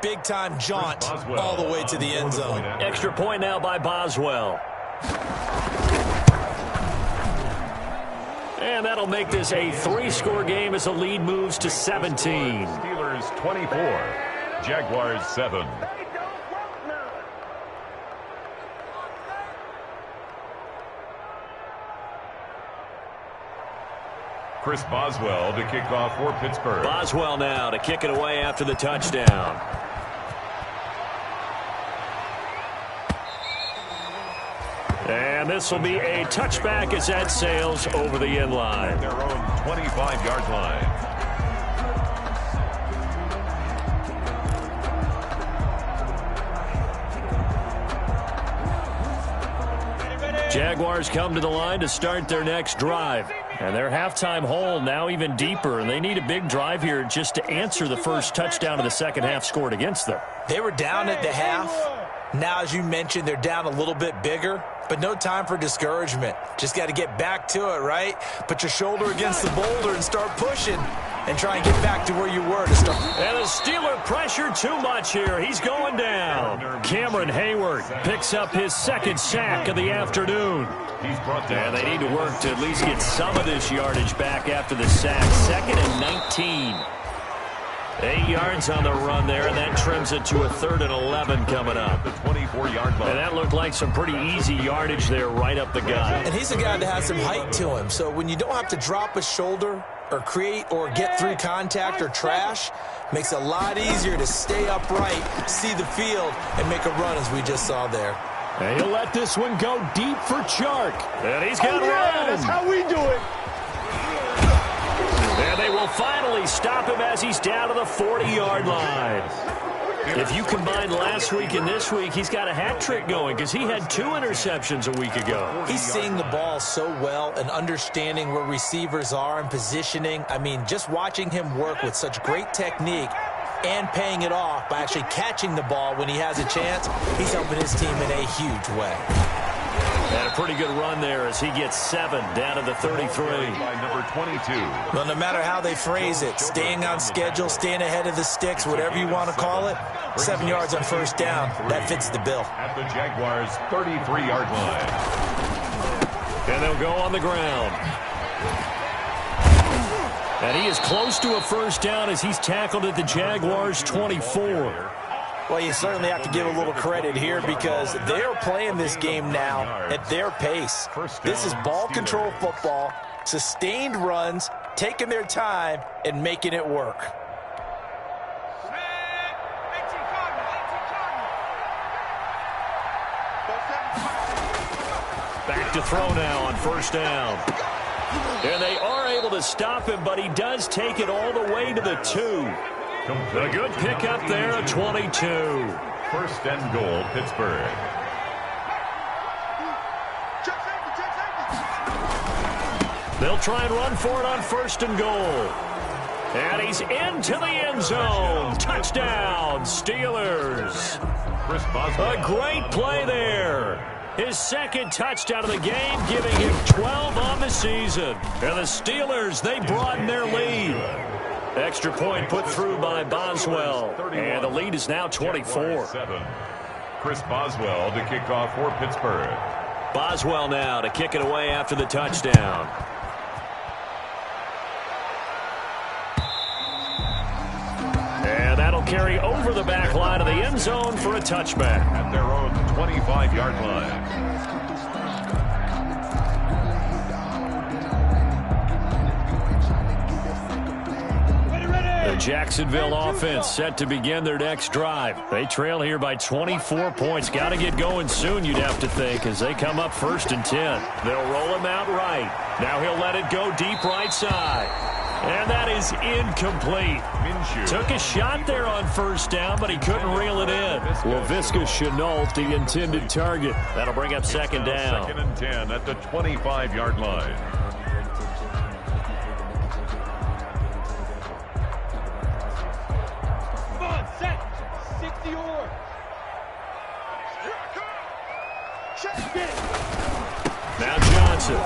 Big-time jaunt all the way to the end zone. Extra point now by Boswell. And that'll make this a 3-score game as the lead moves to 17. Steelers 24, Jaguars 7. Chris Boswell to kick off for Pittsburgh. Boswell now to kick it away after the touchdown. And this will be a touchback as that sails over the end line. Their own 25-yard line. Jaguars come to the line to start their next drive. And their halftime hole now even deeper, and they need a big drive here just to answer the first touchdown of the second half scored against them. They were down at the half. Now, as you mentioned, they're down a little bit bigger, but no time for discouragement. Just got to get back to it, right? Put your shoulder against the boulder and start pushing and try and get back to where you were to start. And the Steeler pressure too much here. He's going down. Cameron Hayward picks up his second sack of the afternoon. And they need to work to at least get some of this yardage back after the sack. 2nd and 19. 8 yards on the run there, and that trims it to a 3rd and 11 coming up. The 24-yard line. And that looked like some pretty easy yardage there right up the gut. And he's a guy that has some height to him, so when you don't have to drop a shoulder or create or get through contact or trash, makes it a lot easier to stay upright, see the field, and make a run as we just saw there. And he'll let this one go deep for Chark. And he's got room. That's how we do it. And And they will finally stop him as he's down to the 40-yard line. If you combine last week and this week, he's got a hat trick going because he had 2 interceptions a week ago. He's seeing the ball so well and understanding where receivers are and positioning. I mean, just watching him work with such great technique and paying it off by actually catching the ball when he has a chance, he's helping his team in a huge way. And a pretty good run there as he gets 7 down to the 33. By number 22. Well, no matter how they phrase it, staying on schedule, staying ahead of the sticks, whatever you want to call it, 7 yards on first down, that fits the bill. At the Jaguars' 33-yard line. And they'll go on the ground. And he is close to a first down as he's tackled at the Jaguars' 24. Well, you certainly have to give a little credit here because they're playing this game now at their pace. This is ball control football, sustained runs, taking their time, and making it work. Back to throw now on first down. And they are able to stop him, but he does take it all the way to the 2. A good pickup there at 22. First and goal, Pittsburgh. They'll try and run for it on first and goal. And he's into the end zone. Touchdown, Steelers. A great play there. His second touchdown of the game, giving him 12 on the season. And the Steelers, they broaden their lead. Extra point put through by Boswell. And the lead is now 24. Chris Boswell to kick off for Pittsburgh. Boswell now to kick it away after the touchdown. And that'll carry over the back line of the end zone for a touchback. At their own 25-yard line. The Jacksonville offense set to begin their next drive. They trail here by 24 points. Got to get going soon, you'd have to think, as they come up first and 10. They'll roll him out right. Now he'll let it go deep right side. And that is incomplete. Minshew. Took a shot there on first down, but he couldn't reel it in. Laviska Shenault, the intended target. That'll bring up second down. Second and 10 at the 25-yard line. Now Johnson.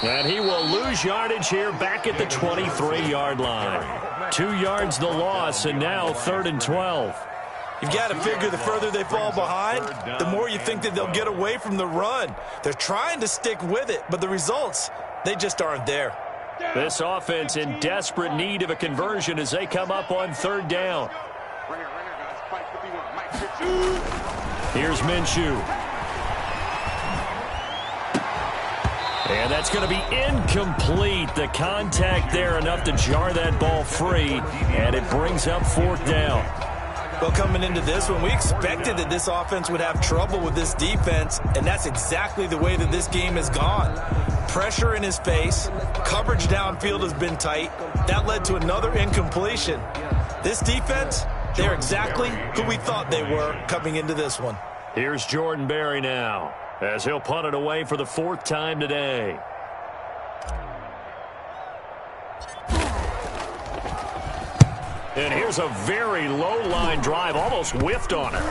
And he will lose yardage here back at the 23-yard line. 2 yards the loss, and now 3rd and 12. You've got to figure the further they fall behind, the more you think that they'll get away from the run. They're trying to stick with it, but the results, they just aren't there. This offense in desperate need of a conversion as they come up on 3rd down. Here's Minshew. And that's going to be incomplete. The contact there enough to jar that ball free, and it brings up 4th down. Well, coming into this one, we expected that this offense would have trouble with this defense, and that's exactly the way that this game has gone. Pressure in his face, coverage downfield has been tight. That led to another incompletion. This defense, they're exactly who we thought they were coming into this one. Here's Jordan Berry now, as he'll punt it away for the 4th time today. And here's a very low-line drive, almost whiffed on it.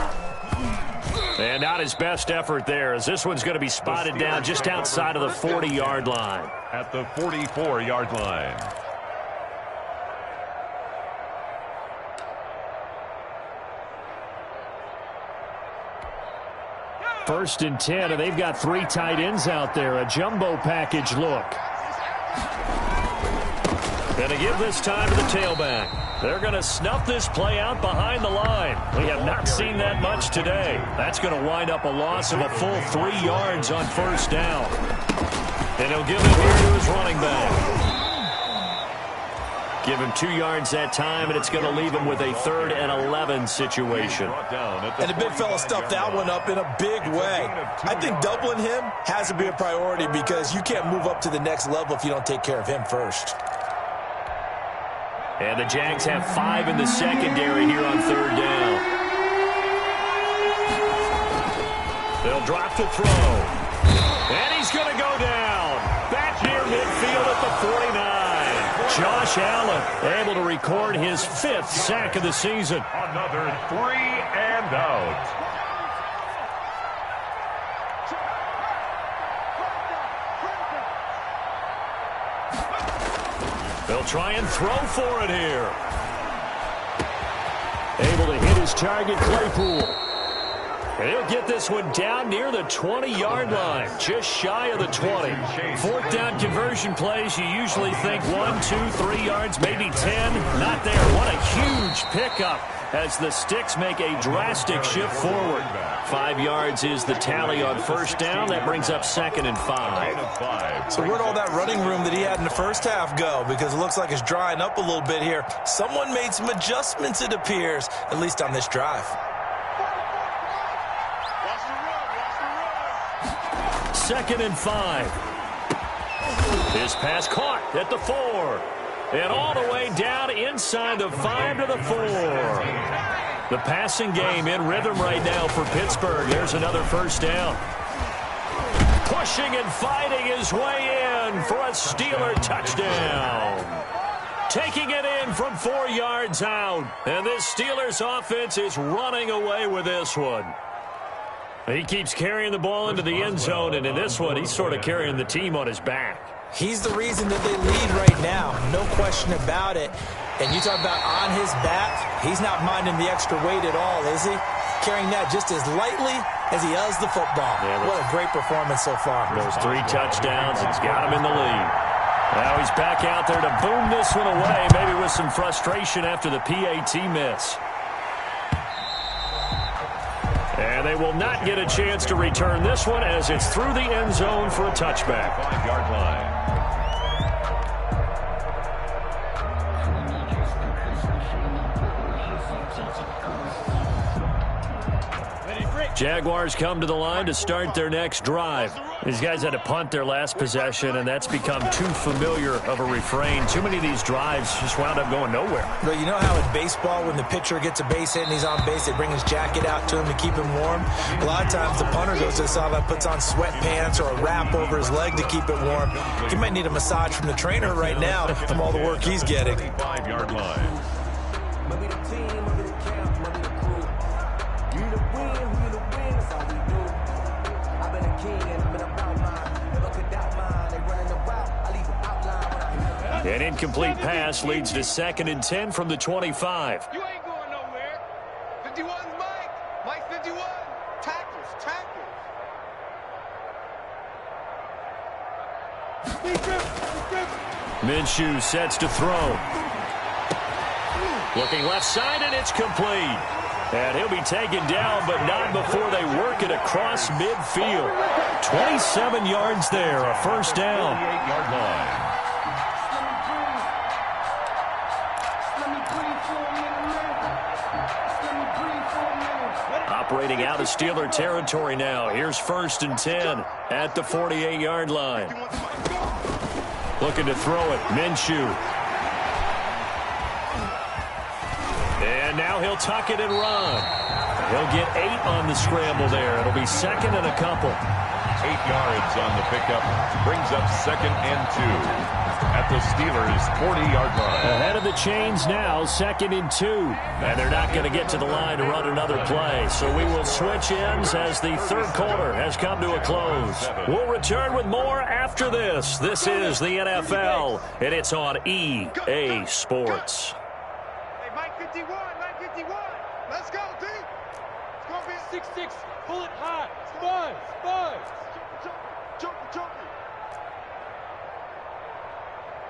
And not his best effort there, as this one's going to be spotted down just outside of the 40-yard line. At the 44-yard line. First and 10, and they've got 3 tight ends out there. A jumbo package look. And to give this time to the tailback. They're going to snuff this play out behind the line. We have not seen that much today. That's going to wind up a loss of a full 3 yards on first down. And he'll give it here to his running back. Give him 2 yards that time, and it's going to leave him with a 3rd and 11 situation. And the big fella stuffed that one up in a big way. I think doubling him has to be a priority because you can't move up to the next level if you don't take care of him first. And the Jags have 5 in the secondary here on 3rd down. They'll drop to throw. And he's going to go down. Back near midfield at the 49. Josh Allen able to record his 5th sack of the season. Another 3 and out. They'll try and throw for it here. Able to hit his target, Claypool. And he'll get this one down near the 20-yard line, just shy of the 20. 4th down conversion plays, you usually think 1, 2, 3 yards, maybe 10. Not there. What a huge pickup as the Sticks make a drastic shift forward. 5 yards is the tally on 1st down. That brings up 2nd and 5. So where'd all that running room that he had in the first half go? Because it looks like it's drying up a little bit here. Someone made some adjustments, it appears, at least on this drive. 2nd and 5. His pass caught at the 4. And all the way down inside the 5 to the 4. The passing game in rhythm right now for Pittsburgh. There's another 1st down. Pushing and fighting his way in for a Steeler touchdown. Taking it in from 4 yards out. And this Steelers offense is running away with this one. He keeps carrying the ball into the end zone, and in this one, he's sort of carrying the team on his back. He's the reason that they lead right now, no question about it. And you talk about on his back, he's not minding the extra weight at all, is he? Carrying that just as lightly as he does the football. Yeah, what a great performance so far. Those 3 touchdowns, it's got him in the lead. Now he's back out there to boom this one away, maybe with some frustration after the PAT miss. And they will not get a chance to return this one as it's through the end zone for a touchback. 5-yard line. Jaguars come to the line to start their next drive. These guys had to punt their last possession, and that's become too familiar of a refrain. Too many of these drives just wound up going nowhere. But you know how in baseball, when the pitcher gets a base hit and he's on base, they bring his jacket out to him to keep him warm? A lot of times the punter goes to the sideline, puts on sweatpants or a wrap over his leg to keep it warm. He might need a massage from the trainer right now from all the work he's getting. 5-yard line. An incomplete pass leads to 2nd and 10 from the 25. You ain't going nowhere. 51's Mike. Mike 51. Tackles. Minshew sets to throw. Looking left side, and it's complete. And he'll be taken down, but not before they work it across midfield. 27 yards there, a 1st down. 48-yard line. Operating out of Steeler territory now. Here's 1st and 10 at the 48-yard line. Looking to throw it, Minshew. And now he'll tuck it and run. He'll get 8 on the scramble there. It'll be 2nd and a couple. 8 yards on the pickup. Brings up 2nd and 2. At the Steelers' 40-yard line. Ahead of the chains now, 2nd and 2. And they're not going to get to the line to run another play. So we will switch ends as the 3rd quarter has come to a close. We'll return with more after this. This is the NFL, and it's on EA Sports. Hey, Mike 51. Let's go, D. It's going to be 6-6. Pull it high. Spine. Jump.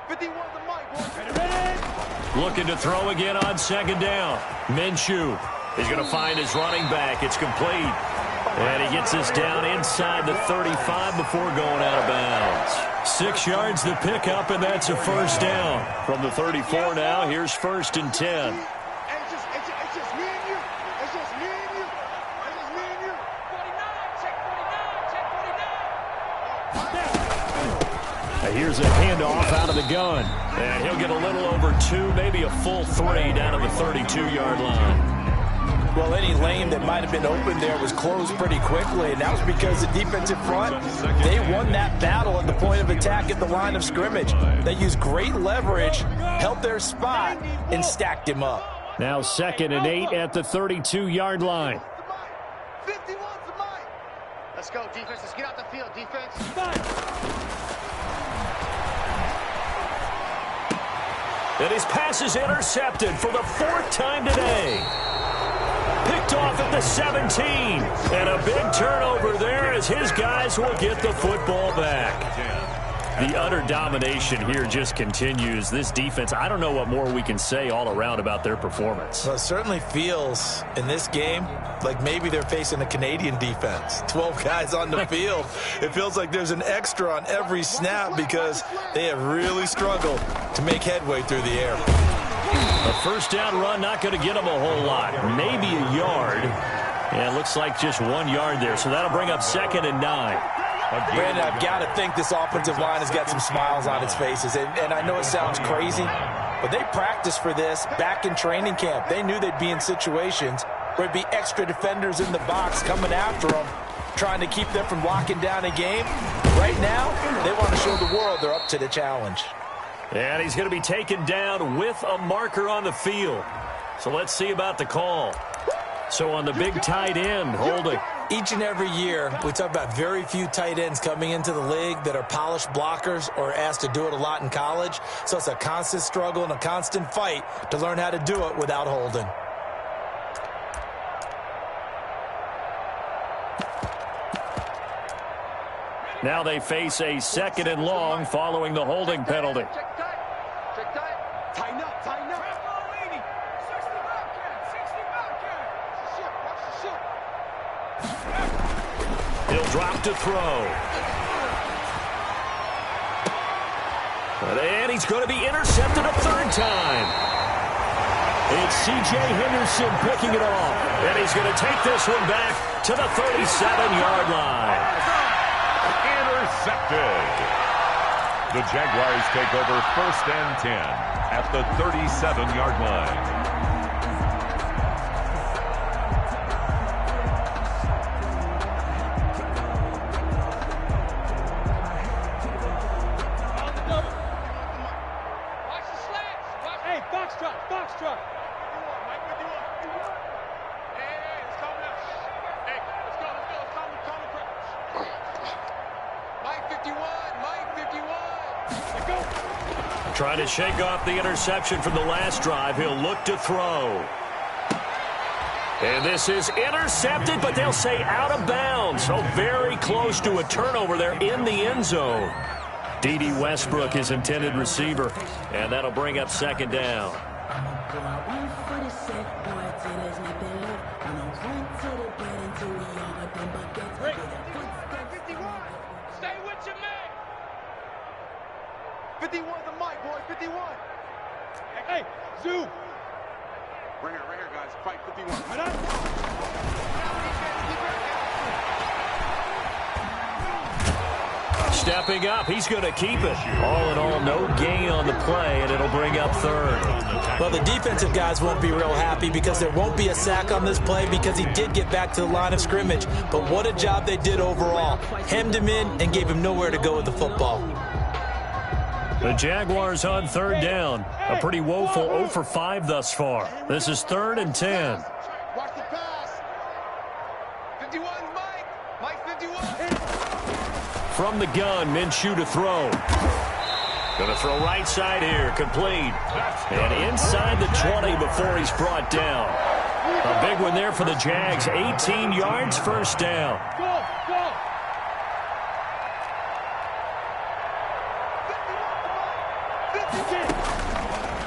51's the Mike, boys. Ready? Looking to throw again on 2nd down. Minshew is going to find his running back. It's complete. And he gets us down inside the 35 before going out of bounds. 6 yards the pickup, and that's a 1st down. From the 34 now, here's 1st and 10. It's just me and you. It's just me and you. 49, check 49. Here's a handoff out of the gun. And he'll get a little over 2, maybe a full 3 down to the 32-yard line. Well, any lane that might have been open there was closed pretty quickly, and that was because the defensive front, they won that battle at the point of attack at the line of scrimmage. They used great leverage, held their spot, and stacked him up. Now 2nd and 8 at the 32-yard line. 51's the mic. Let's go, defense. Let's get out the field, defense. And his pass is intercepted for the 4th time today. Picked off at the 17. And a big turnover there as his guys will get the football back. The utter domination here just continues. This defense, I don't know what more we can say all around about their performance. Well, it certainly feels in this game like maybe they're facing a Canadian defense. 12 guys on the field. It feels like there's an extra on every snap because they have really struggled to make headway through the air. A first down run, not going to get them a whole lot. Maybe a yard. And it looks like just 1 yard there. So that'll bring up 2nd and 9. Brandon, I've got to think this offensive line has got some smiles on its faces. And I know it sounds crazy, but they practiced for this back in training camp. They knew they'd be in situations where it'd be extra defenders in the box coming after them, trying to keep them from locking down a game. Right now, they want to show the world they're up to the challenge. And he's going to be taken down with a marker on the field. So let's see about the call. So on the big tight end, holding. Each and every year, we talk about very few tight ends coming into the league that are polished blockers or asked to do it a lot in college. So it's a constant struggle and a constant fight to learn how to do it without holding. Now they face a 2nd and long following the holding penalty. Check tight. Check tight. Tighten up. Tighten up. He'll drop to throw. And he's going to be intercepted a 3rd time. It's C.J. Henderson picking it off. And he's going to take this one back to the 37-yard line. Intercepted. The Jaguars take over 1st and 10 at the 37-yard line. Trying to shake off the interception from the last drive. He'll look to throw. And this is intercepted, but they'll say out of bounds. So very close to a turnover there in the end zone. D.D. Westbrook, his intended receiver. And that'll bring up 2nd down. Stay with your man. 51 the mic, boy. 51. Hey, Zoo. Right here, guys. Fight 51. Right on. Stepping up, he's going to keep it. All in all, no gain on the play, and it'll bring up 3rd. Well, the defensive guys won't be real happy because there won't be a sack on this play because he did get back to the line of scrimmage. But what a job they did overall. Hemmed him in and gave him nowhere to go with the football. The Jaguars on 3rd down. A pretty woeful 0 for 5 thus far. This is 3rd and 10. Watch the pass. 51 Mike. Mike 51. From the gun, Minshew to throw. Going to throw right side here, complete. And inside the 20 before he's brought down. A big one there for the Jags. 18 yards, 1st down. Go.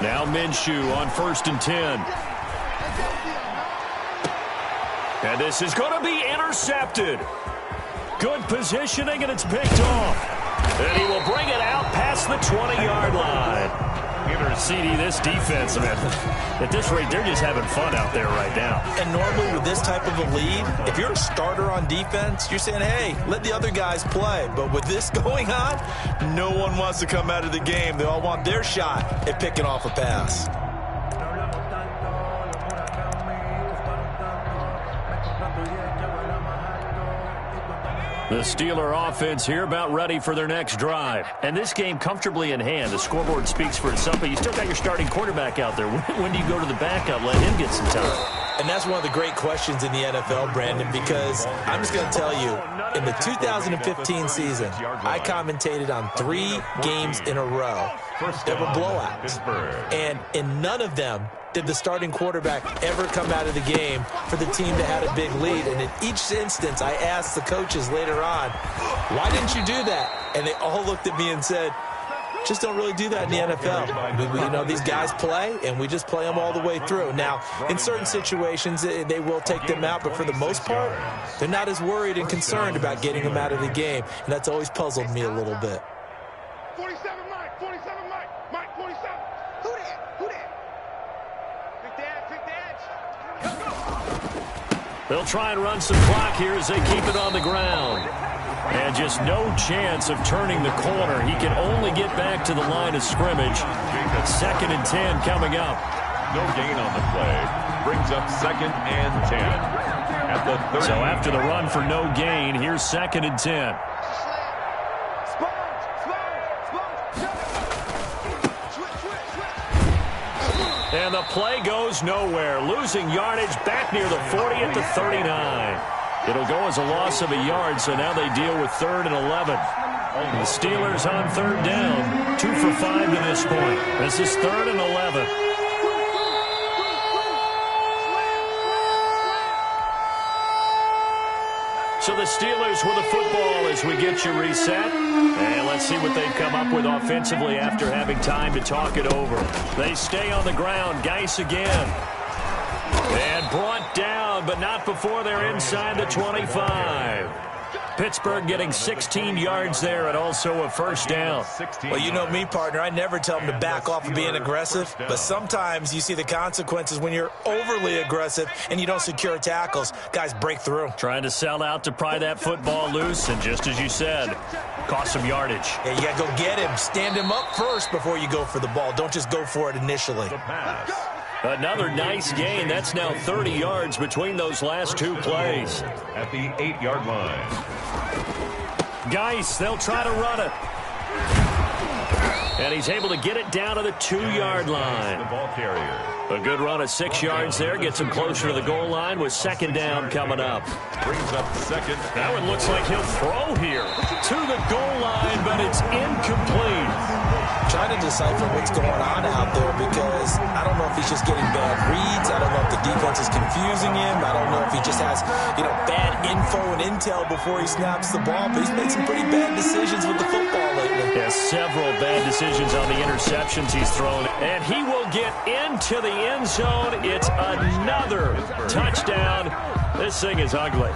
Now Minshew on 1st and 10. And this is going to be intercepted. Good positioning, and it's picked off. And he will bring it out past the 20-yard line. CD, this defense, man, at this rate, they're just having fun out there right now. And normally with this type of a lead, if you're a starter on defense, you're saying, hey, let the other guys play. But with this going on, no one wants to come out of the game. They all want their shot at picking off a pass. The Steeler offense here about ready for their next drive. And this game comfortably in hand. The scoreboard speaks for itself, but you still got your starting quarterback out there. When do you go to the backup, let him get some time? And that's one of the great questions in the NFL, Brandon, because I'm just going to tell you, in the 2015 season, I commentated on 3 games in a row that were blowouts. And in none of them did the starting quarterback ever come out of the game for the team that had a big lead. And in each instance, I asked the coaches later on, why didn't you do that? And they all looked at me and said, just don't really do that in the NFL. You know, these guys play, and we just play them all the way through. Now, in certain situations, they will take them out, but for the most part, they're not as worried and concerned about getting them out of the game, and that's always puzzled me a little bit. 47 Mike, 47 Mike, Mike 47. Who that? Who that? Pick the edge. They'll try and run some clock here as they keep it on the ground. And just no chance of turning the corner. He can only get back to the line of scrimmage. 2nd and 10 coming up. No gain on the play. Brings up 2nd and 10. At the 30. So after the run for no gain, here's 2nd and 10. And the play goes nowhere. Losing yardage back near the 40 at the 39. It'll go as a loss of a yard, so now they deal with 3rd and 11. The Steelers on 3rd down, 2 for 5 to this point. This is 3rd and 11. So the Steelers with the football as we get you reset. And let's see what they've come up with offensively after having time to talk it over. They stay on the ground. Geis again. And brought down, but not before they're inside the 25. Pittsburgh getting 16 yards there and also a 1st down. Well, you know me, partner. I never tell them to back off of being aggressive, but sometimes you see the consequences when you're overly aggressive and you don't secure tackles. Guys break through. Trying to sell out to pry that football loose, and just as you said, cost some yardage. Yeah, you got to go get him. Stand him up first before you go for the ball. Don't just go for it initially. The pass. Another nice gain. That's now 30 yards between those last 2 plays. At the 8-yard line. Geis, they'll try to run it. And he's able to get it down to the 2-yard line. The ball carrier. A good run of 6 yards there. Gets him closer to the goal line with 2nd down coming up. Brings up 2nd. That one looks like he'll throw here to the goal line, but it's incomplete. Trying to decipher what's going on out there because I don't know if he's just getting bad reads. I don't know if the defense is confusing him. I don't know if he just has, bad info and intel before he snaps the ball. But he's made some pretty bad decisions with the football lately. Has several bad decisions on the interceptions he's thrown. And he will get into the end zone. It's another touchdown. This thing is ugly.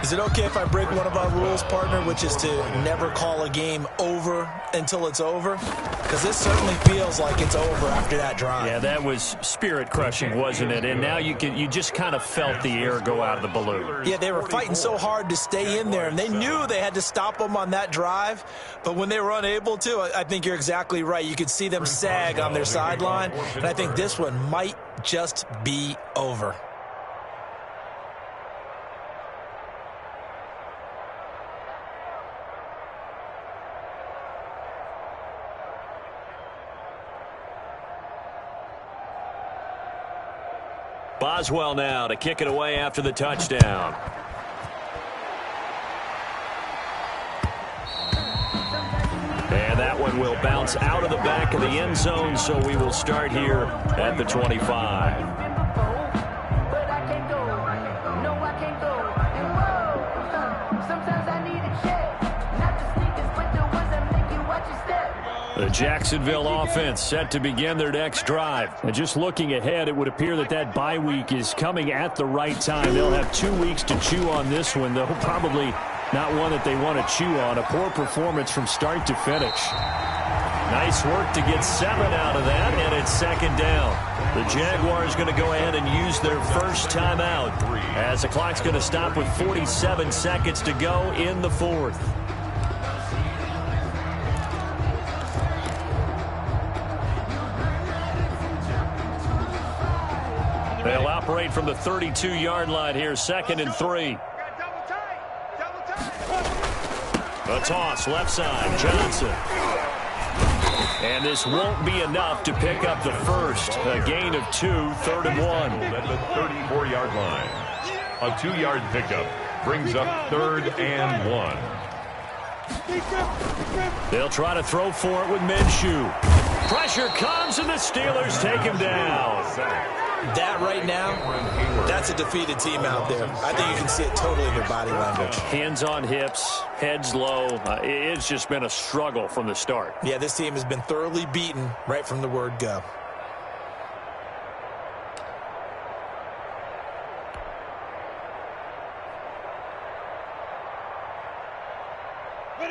Is it okay if I break one of our rules, partner, which is to never call a game over until it's over? Because this certainly feels like it's over after that drive. Yeah, that was spirit-crushing, wasn't it? And now you just kind of felt the air go out of the balloon. Yeah, they were fighting so hard to stay in there, and they knew they had to stop them on that drive. But when they were unable to, I think you're exactly right. You could see them sag on their sideline, and I think this one might just be over. Boswell now to kick it away after the touchdown. And that one will bounce out of the back of the end zone, so we will start here at the 25. The Jacksonville offense set to begin their next drive. And just looking ahead, it would appear that bye week is coming at the right time. They'll have 2 weeks to chew on this one, though probably not one that they want to chew on. A poor performance from start to finish. Nice work to get 7 out of that, and it's second down. The Jaguars going to go ahead and use their first timeout as the clock's going to stop with 47 seconds to go in the fourth. They'll operate from the 32-yard line here, 2nd and 3. A toss, left side, Johnson. And this won't be enough to pick up the first. A gain of 2, 3rd and 1. At the 34-yard line. A 2-yard pickup brings up 3rd and 1. They'll try to throw for it with Minshew. Pressure comes, and the Steelers take him down. That right now, that's a defeated team out there. I think you can see it totally in their body language. Hands on hips, heads low. It's just been a struggle from the start. Yeah, this team has been thoroughly beaten right from the word go.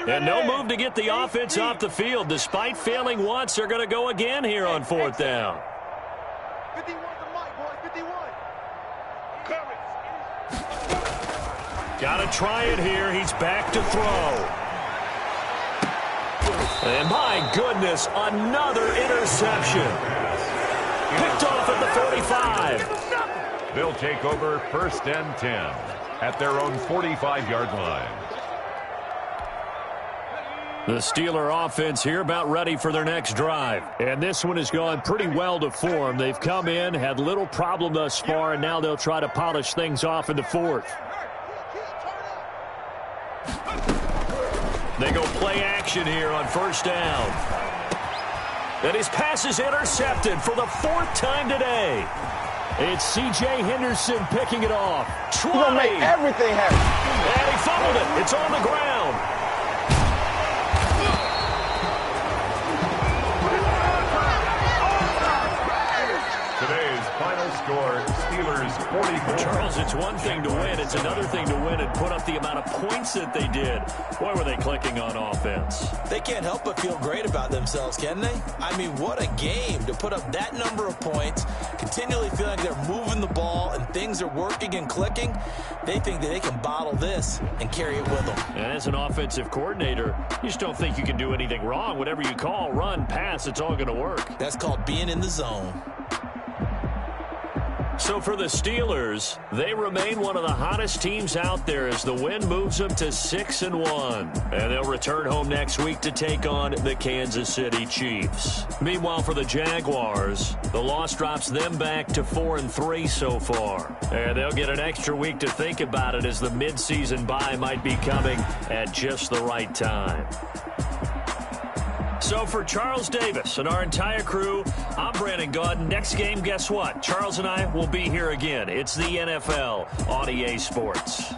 And no move to get the offense off the field. Despite failing once, they're going to go again here on 4th down. 51 to Mike, boy. 51. Got to try it here. He's back to throw. And my goodness, another interception. Picked off at the 45. They'll take over 1st and 10 at their own 45-yard line. The Steeler offense here about ready for their next drive. And this one has gone pretty well to form. They've come in, had little problem thus far, and now they'll try to polish things off in the 4th. They go play action here on 1st down. And his pass is intercepted for the 4th time today. It's C.J. Henderson picking it off. He's going to make everything happen. And he fumbled it. It's on the ground. Score, Steelers 44. Charles, it's one thing to win. It's another thing to win and put up the amount of points that they did. Boy, were they clicking on offense. They can't help but feel great about themselves, can they? I mean, what a game to put up that number of points, continually feeling like they're moving the ball and things are working and clicking. They think that they can bottle this and carry it with them. And as an offensive coordinator, you just don't think you can do anything wrong. Whatever you call, run, pass, it's all going to work. That's called being in the zone. So for the Steelers, they remain one of the hottest teams out there as the win moves them to 6-1. And they'll return home next week to take on the Kansas City Chiefs. Meanwhile, for the Jaguars, the loss drops them back to 4-3 so far. And they'll get an extra week to think about it as the midseason bye might be coming at just the right time. So for Charles Davis and our entire crew, I'm Brandon Gaudin. Next game, guess what? Charles and I will be here again. It's the NFL on EA Sports.